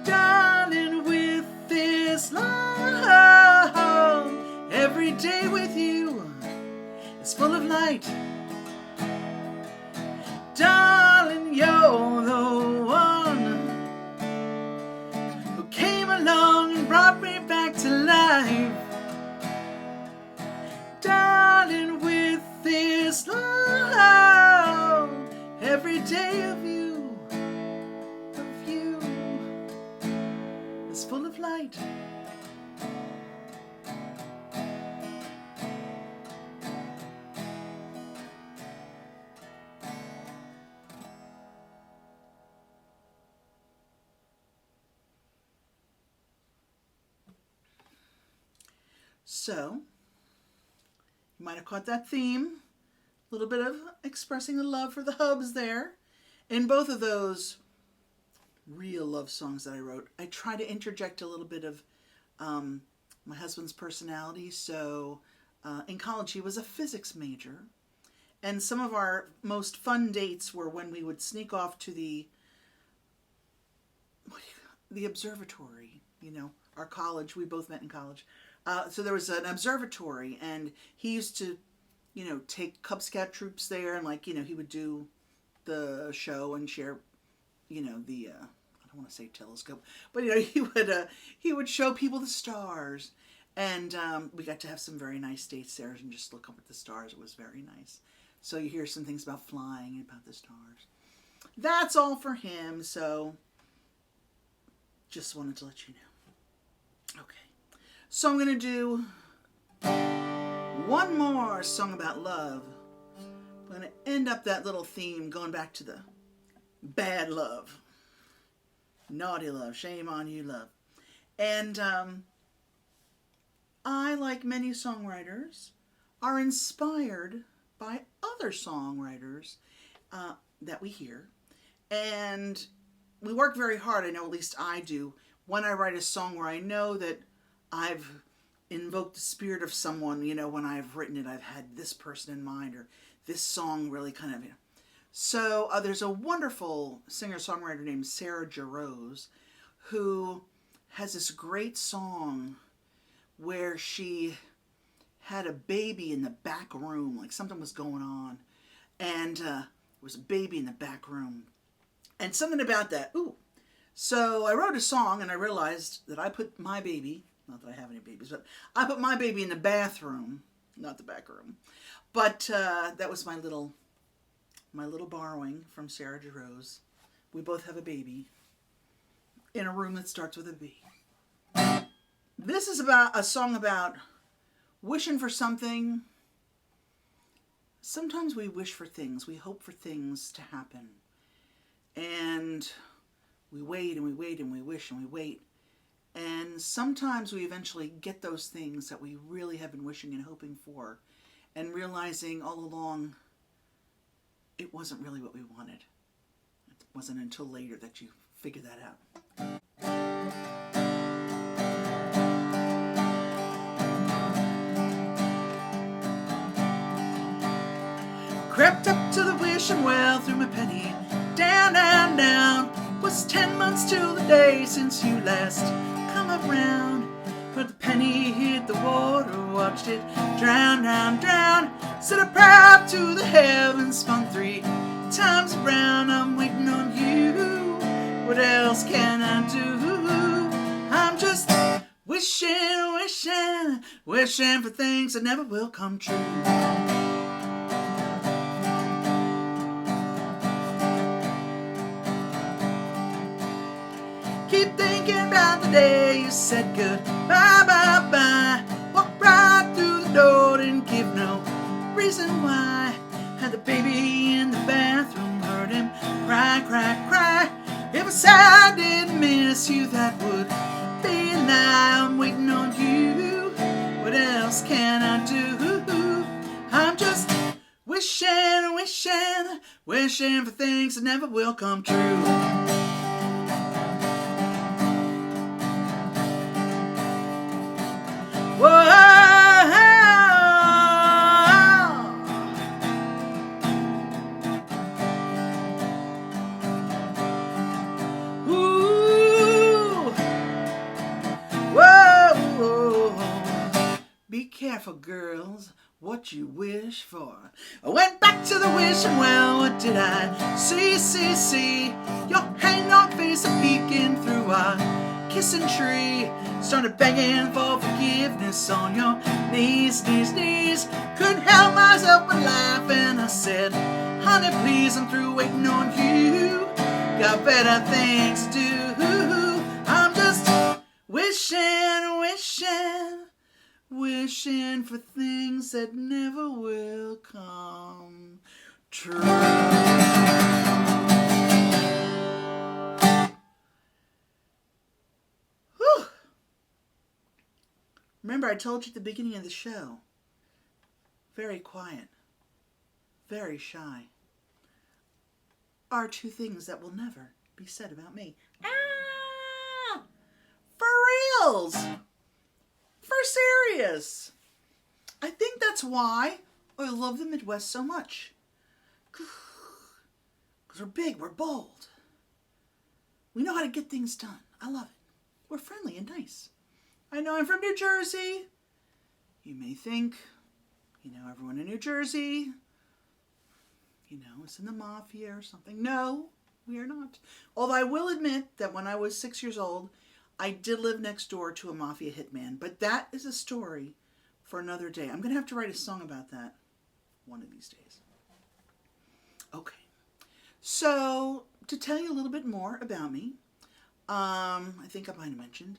Darling, with this love, every day with you is full of light. Darling, you're the one who came along and brought me back to life. Darling, with this love, every day of you is full of light. So, you might have caught that theme. A little bit of expressing the love for the hubs there. In both of those real love songs that I wrote, I try to interject a little bit of my husband's personality. So, in college, he was a physics major. And some of our most fun dates were when we would sneak off to the observatory, our college. We both met in college. So there was an observatory, and he used to, take Cub Scout troops there, and he would do the show and share, the don't want to say telescope, but he would show people the stars, and we got to have some very nice dates there and just look up at the stars. It was very nice. So you hear some things about flying and about the stars. That's all for him. So just wanted to let you know. Okay, so I'm gonna do one more song about love. I'm gonna end up that little theme going back to the bad love. Naughty love, shame on you love. And I, like many songwriters, are inspired by other songwriters that we hear. And we work very hard, I know, at least I do, when I write a song where I know that I've invoked the spirit of someone, when I've written it, I've had this person in mind, or this song really kind of, So there's a wonderful singer-songwriter named Sarah Jarosz who has this great song where she had a baby in the back room, like something was going on, and there was a baby in the back room, and something about that. Ooh. So I wrote a song, and I realized that I put my baby, not that I have any babies, but I put my baby in the bathroom, not the back room. But that was my little borrowing from Sarah Jarosz. We both have a baby in a room that starts with a B. This is about a song about wishing for something. Sometimes we wish for things, we hope for things to happen. And we wait and we wait and we wish and we wait. And sometimes we eventually get those things that we really have been wishing and hoping for, and realizing all along it wasn't really what we wanted. It wasn't until later that you figure that out. Crept up to the wishing well, threw my penny down, down, down. Was 10 months till the day since you last come around. But the penny hit the water, watched it drown, drown, drown. Said a prayer to the heavens, spun 3 times around. I'm waiting on you. What else can I do? I'm just wishing, wishing, wishing for things that never will come true. Keep thinking about the day you said goodbye, bye, bye. Walked right through the door, didn't give no reason why. Had the baby in the bathroom, heard him cry, cry, cry. If I said I didn't miss you, that would be a lie. I'm waiting on you. What else can I do? I'm just wishing, wishing, wishing for things that never will come true. Whoa. Ooh. Whoa. Be careful, girls, what you wish for. I went back to the wishing well. What did I see, see, see? Your hang-dog face a peeking through a kissing tree. Started begging for forgiveness on your knees, knees, knees. Couldn't help myself but laughing. I said, honey, please, I'm through waiting on you. Got better things to do. I'm just wishing, wishing, wishing for things that never will come true. Remember, I told you at the beginning of the show, very quiet, very shy, are 2 things that will never be said about me. Ah! For reals! For serious! I think that's why I love the Midwest so much. Because we're big, we're bold. We know how to get things done. I love it. We're friendly and nice. I know I'm from New Jersey. You may think, everyone in New Jersey, it's in the mafia or something. No, We are not. Although I will admit that when I was 6 years old, I did live next door to a mafia hitman. But that is a story for another day. I'm going to have to write a song about that one of these days. Okay. So, to tell you a little bit more about me, I think I might have mentioned,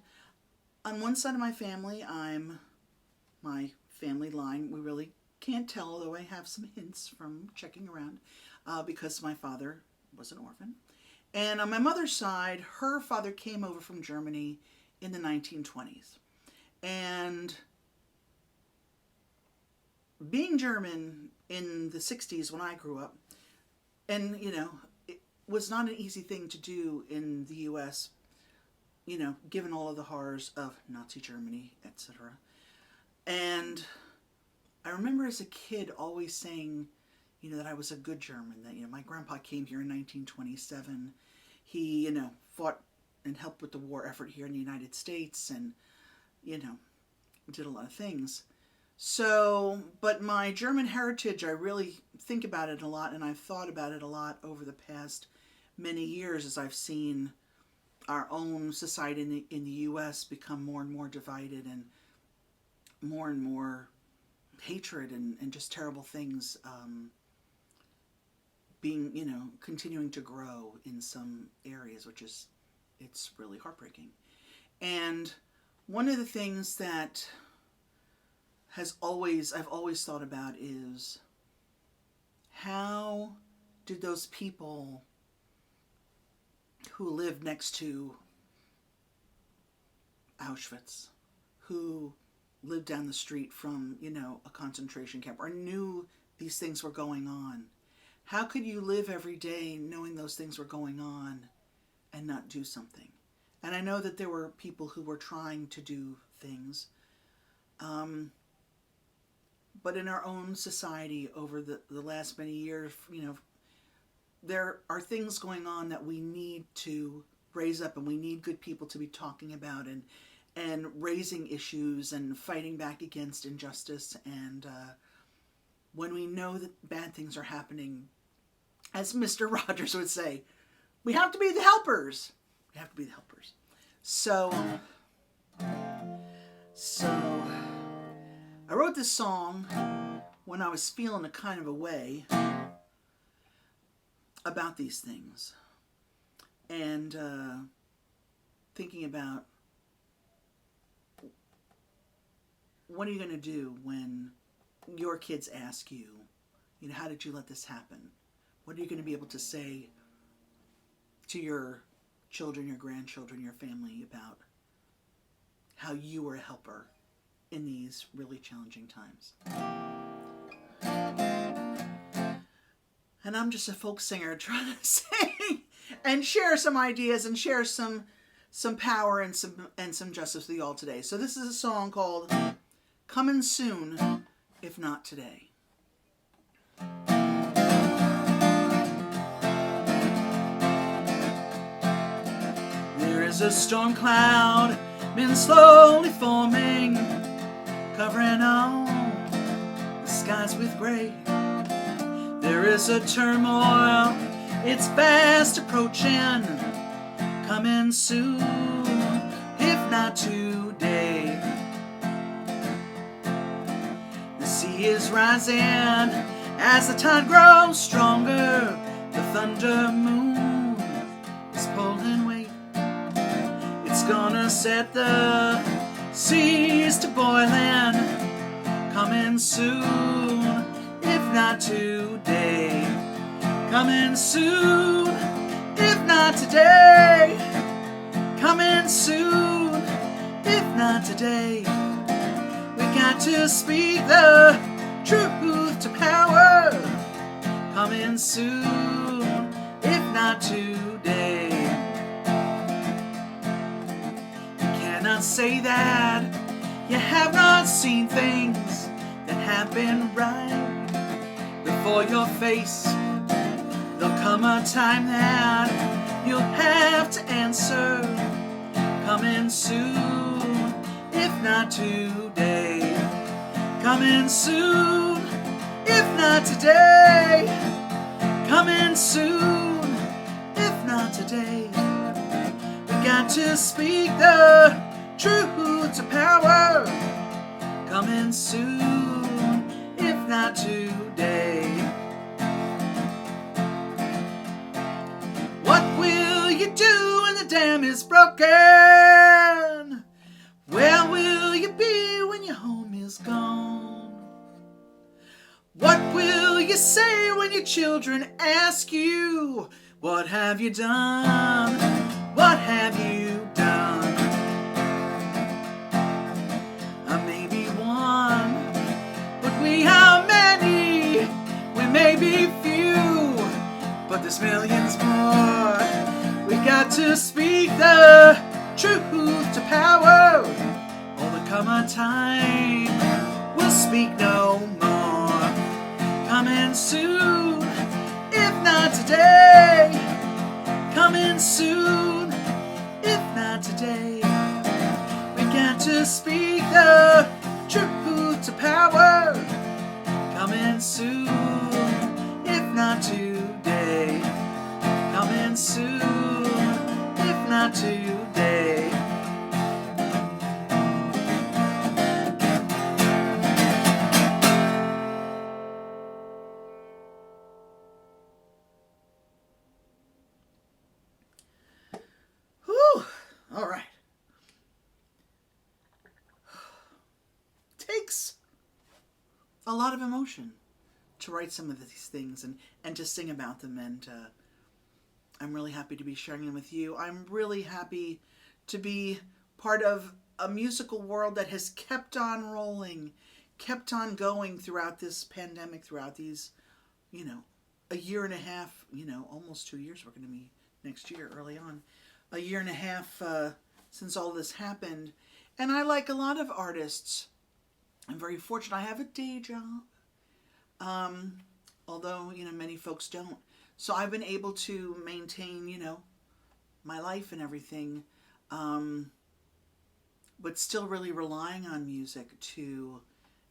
on one side of my family, my family line, we really can't tell, although I have some hints from checking around, because my father was an orphan. And on my mother's side, her father came over from Germany in the 1920s. And being German in the 60s when I grew up, and, it was not an easy thing to do in the U.S., given all of the horrors of Nazi Germany, etc. And I remember as a kid always saying, that I was a good German, that, my grandpa came here in 1927. He, fought and helped with the war effort here in the United States and, did a lot of things. So, but my German heritage, I really think about it a lot, and I've thought about it a lot over the past many years as I've seen our own society in the U.S. become more and more divided and more hatred and just terrible things being, continuing to grow in some areas, it's really heartbreaking. And one of the things that I've always thought about is, how did those people who lived next to Auschwitz, who lived down the street from, a concentration camp, or knew these things were going on, how could you live every day knowing those things were going on and not do something? And I know that there were people who were trying to do things, but in our own society over the last many years, there are things going on that we need to raise up, and we need good people to be talking about and raising issues and fighting back against injustice. And when we know that bad things are happening, as Mr. Rogers would say, we have to be the helpers. We have to be the helpers. So I wrote this song when I was feeling a kind of a way about these things, and thinking about, what are you going to do when your kids ask you, how did you let this happen? What are you going to be able to say to your children, your grandchildren, your family about how you were a helper in these really challenging times? And I'm just a folk singer trying to sing and share some ideas and share some power and some justice with you all today. So this is a song called Coming Soon, If Not Today. There is a storm cloud been slowly forming, covering all the skies with gray. There is a turmoil, it's fast approaching, coming soon, if not today. The sea is rising as the tide grows stronger, the thunder moon is pulling weight. It's gonna set the seas to boiling, coming soon, if not today. Coming soon, if not today. Coming soon, if not today. We got to speak the truth to power. Coming soon, if not today. You cannot say that you have not seen things that have been right before your face. There'll come a time that you'll have to answer. Coming soon, if not today. Coming soon, if not today. Coming soon, if today. We got to speak the truth to power. Coming soon, if not today. What will you do when the dam is broken? Where will you be when your home is gone? What will you say when your children ask you, what have you done? What have you done? I may be one, but we are many. We may be few, but there's millions more. We got to speak the truth to power. All there come a time we'll speak no more. Coming soon, if not today. Coming soon, if not today. We got to speak the truth to power. Coming soon, if not today. Coming soon, if not today. Whew. All right. Takes a lot of emotion to write some of these things and to sing about them, and I'm really happy to be sharing them with you. I'm really happy to be part of a musical world that has kept on rolling, kept on going throughout this pandemic, throughout these, a year and a half, almost 2 years. We're going to be next year, early on. A year and a half since all this happened. And I, like a lot of artists, I'm very fortunate. I have a day job, although, many folks don't. So I've been able to maintain, my life and everything, but still really relying on music to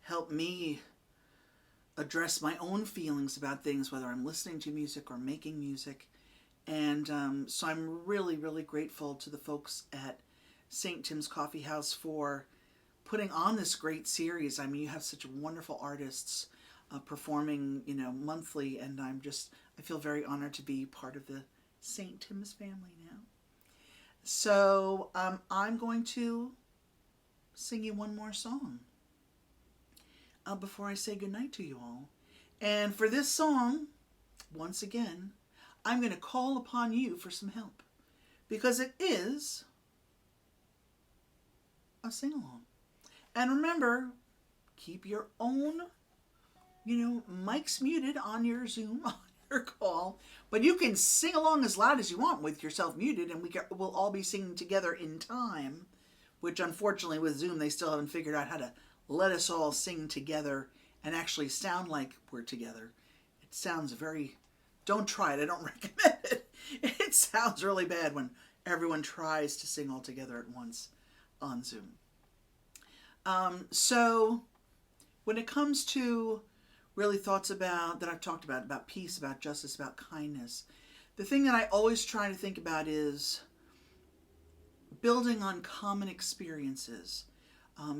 help me address my own feelings about things, whether I'm listening to music or making music. And so I'm really, really grateful to the folks at St. Tim's Coffeehouse for putting on this great series. I mean, you have such wonderful artists performing, monthly, and I feel very honored to be part of the St. Tim's family now. So I'm going to sing you one more song before I say goodnight to you all. And for this song, once again, I'm going to call upon you for some help, because it is a sing-along. And remember, keep your own, mics muted on your Zoom, on your call, but you can sing along as loud as you want with yourself muted, and we'll all be singing together in time, which unfortunately with Zoom, they still haven't figured out how to let us all sing together and actually sound like we're together. It sounds don't try it, I don't recommend it. It sounds really bad when everyone tries to sing all together at once on Zoom. So when it comes to really thoughts that I've talked about peace, about justice, about kindness, the thing that I always try to think about is building on common experiences,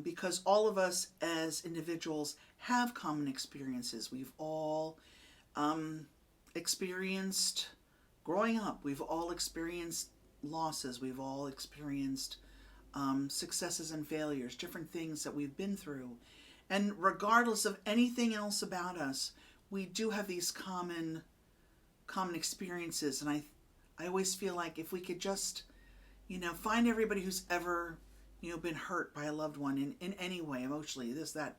because all of us as individuals have common experiences. We've all experienced growing up. We've all experienced losses. We've all experienced successes and failures, different things that we've been through. And regardless of anything else about us, we do have these common experiences. And I always feel like if we could just, find everybody who's ever, been hurt by a loved one in any way, emotionally, this, that,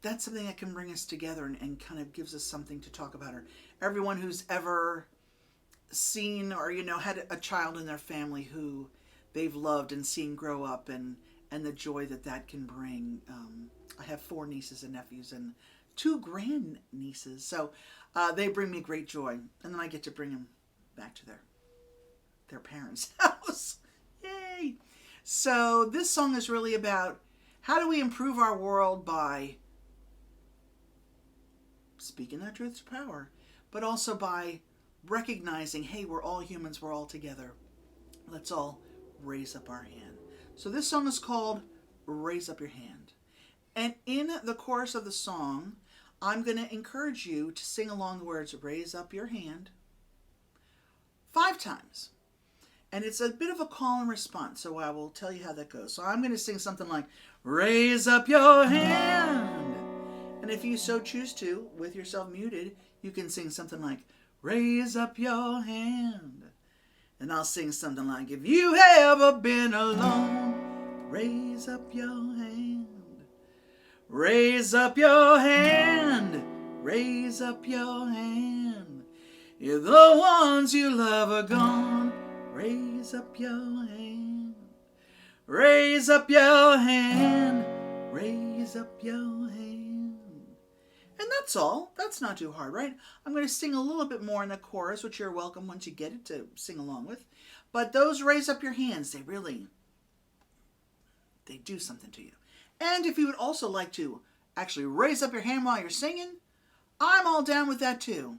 that's something that can bring us together and kind of gives us something to talk about. Or everyone who's ever seen or, had a child in their family who they've loved and seen grow up, and the joy that can bring. I have 4 nieces and nephews and 2 grandnieces. So they bring me great joy. And then I get to bring them back to their parents' house. Yay! So this song is really about how do we improve our world by speaking that truth to power, but also by recognizing, hey, we're all humans, we're all together. Let's all raise up our hand. So this song is called Raise Up Your Hand. And in the chorus of the song, I'm going to encourage you to sing along the words, raise up your hand, 5 times. And it's a bit of a call and response, so I will tell you how that goes. So I'm going to sing something like, raise up your hand. And if you so choose to, with yourself muted, you can sing something like, raise up your hand. And I'll sing something like, if you've ever been alone, raise up your hand. Raise up your hand. Raise up your hand. If the ones you love are gone, raise up your hand. Raise up your hand. Raise up your hand. And that's all. That's not too hard, right? I'm going to sing a little bit more in the chorus, which you're welcome once you get it to sing along with. But those raise up your hands, they do something to you. And if you would also like to actually raise up your hand while you're singing, I'm all down with that too.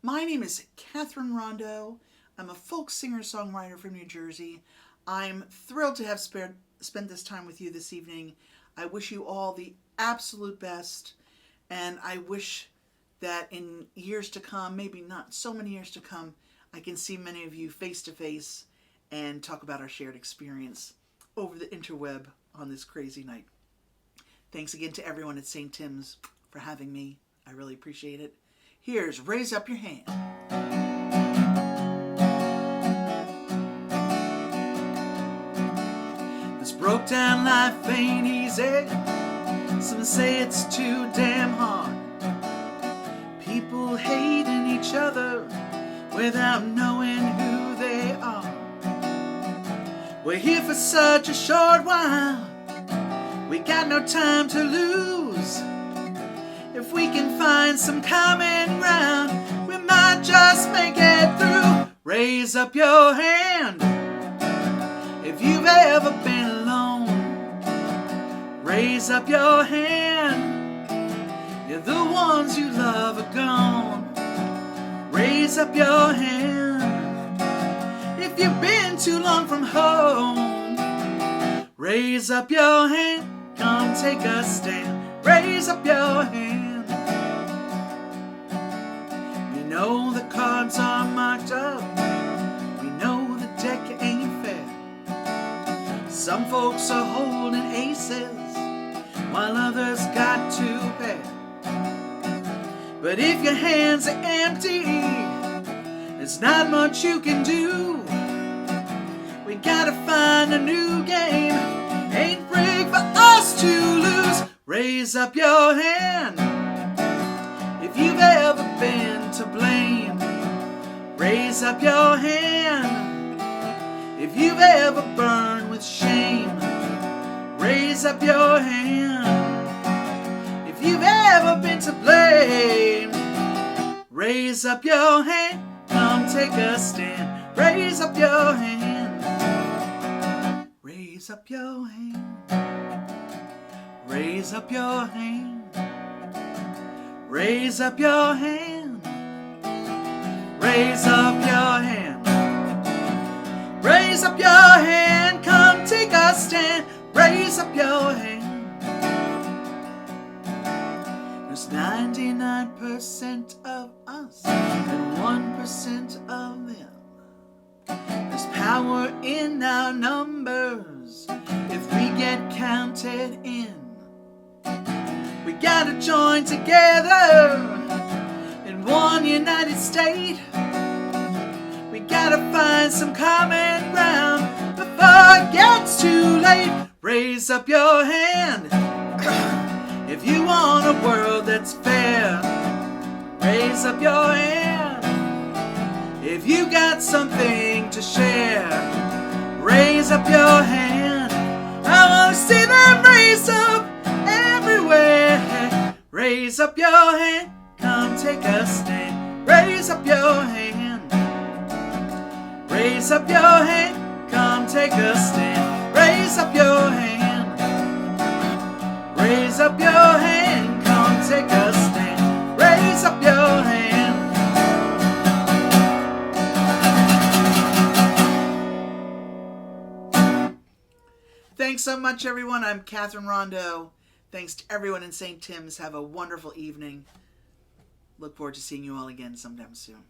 My name is Katherine Rondeau. I'm a folk singer-songwriter from New Jersey. I'm thrilled to have spent this time with you this evening. I wish you all the absolute best. And I wish that in years to come, maybe not so many years to come, I can see many of you face to face and talk about our shared experience over the interweb on this crazy night. Thanks again to everyone at St. Tim's for having me. I really appreciate it. Here's Raise Up Your Hand. This broke down life ain't easy. Some say it's too damn hard. People hating each other without knowing who they are. We're here for such a short while. We got no time to lose. If we can find some common ground, we might just make it through. Raise up your hand if you've ever been alone. Raise up your hand if the ones you love are gone. Raise up your hand if you've been too long from home. Raise up your hand. Come take a stand, raise up your hand. We know the cards are marked up, we know the deck ain't fair. Some folks are holding aces, while others got two pair. But if your hands are empty, there's not much you can do. We gotta find a new game, ain't rigged for us to lose. Raise up your hand if you've ever been to blame. Raise up your hand if you've ever burned with shame. Raise up your hand if you've ever been to blame. Raise up your hand, come take a stand. Raise up your hand. Raise up your hand. Raise up your hand. Raise up your hand. Raise up your hand. Raise up your hand. Come take a stand. Raise up your hand. There's 99% of us and 1% of them. There's power in our numbers if we get counted in. We gotta join together in one united state. We gotta find some common ground before it gets too late. Raise up your hand if you want a world that's fair. Raise up your hand if you got something to share. Raise up your hand. I wanna see them raise up everywhere. Raise up your hand, come take a stand. Raise up your hand. Raise up your hand, come take a stand. Raise up your hand. Raise up your hand, come take a stand. Raise up your hand. so much, everyone. I'm Katherine Rondeau. Thanks to everyone in St. Tim's. Have a wonderful evening. Look forward to seeing you all again sometime soon.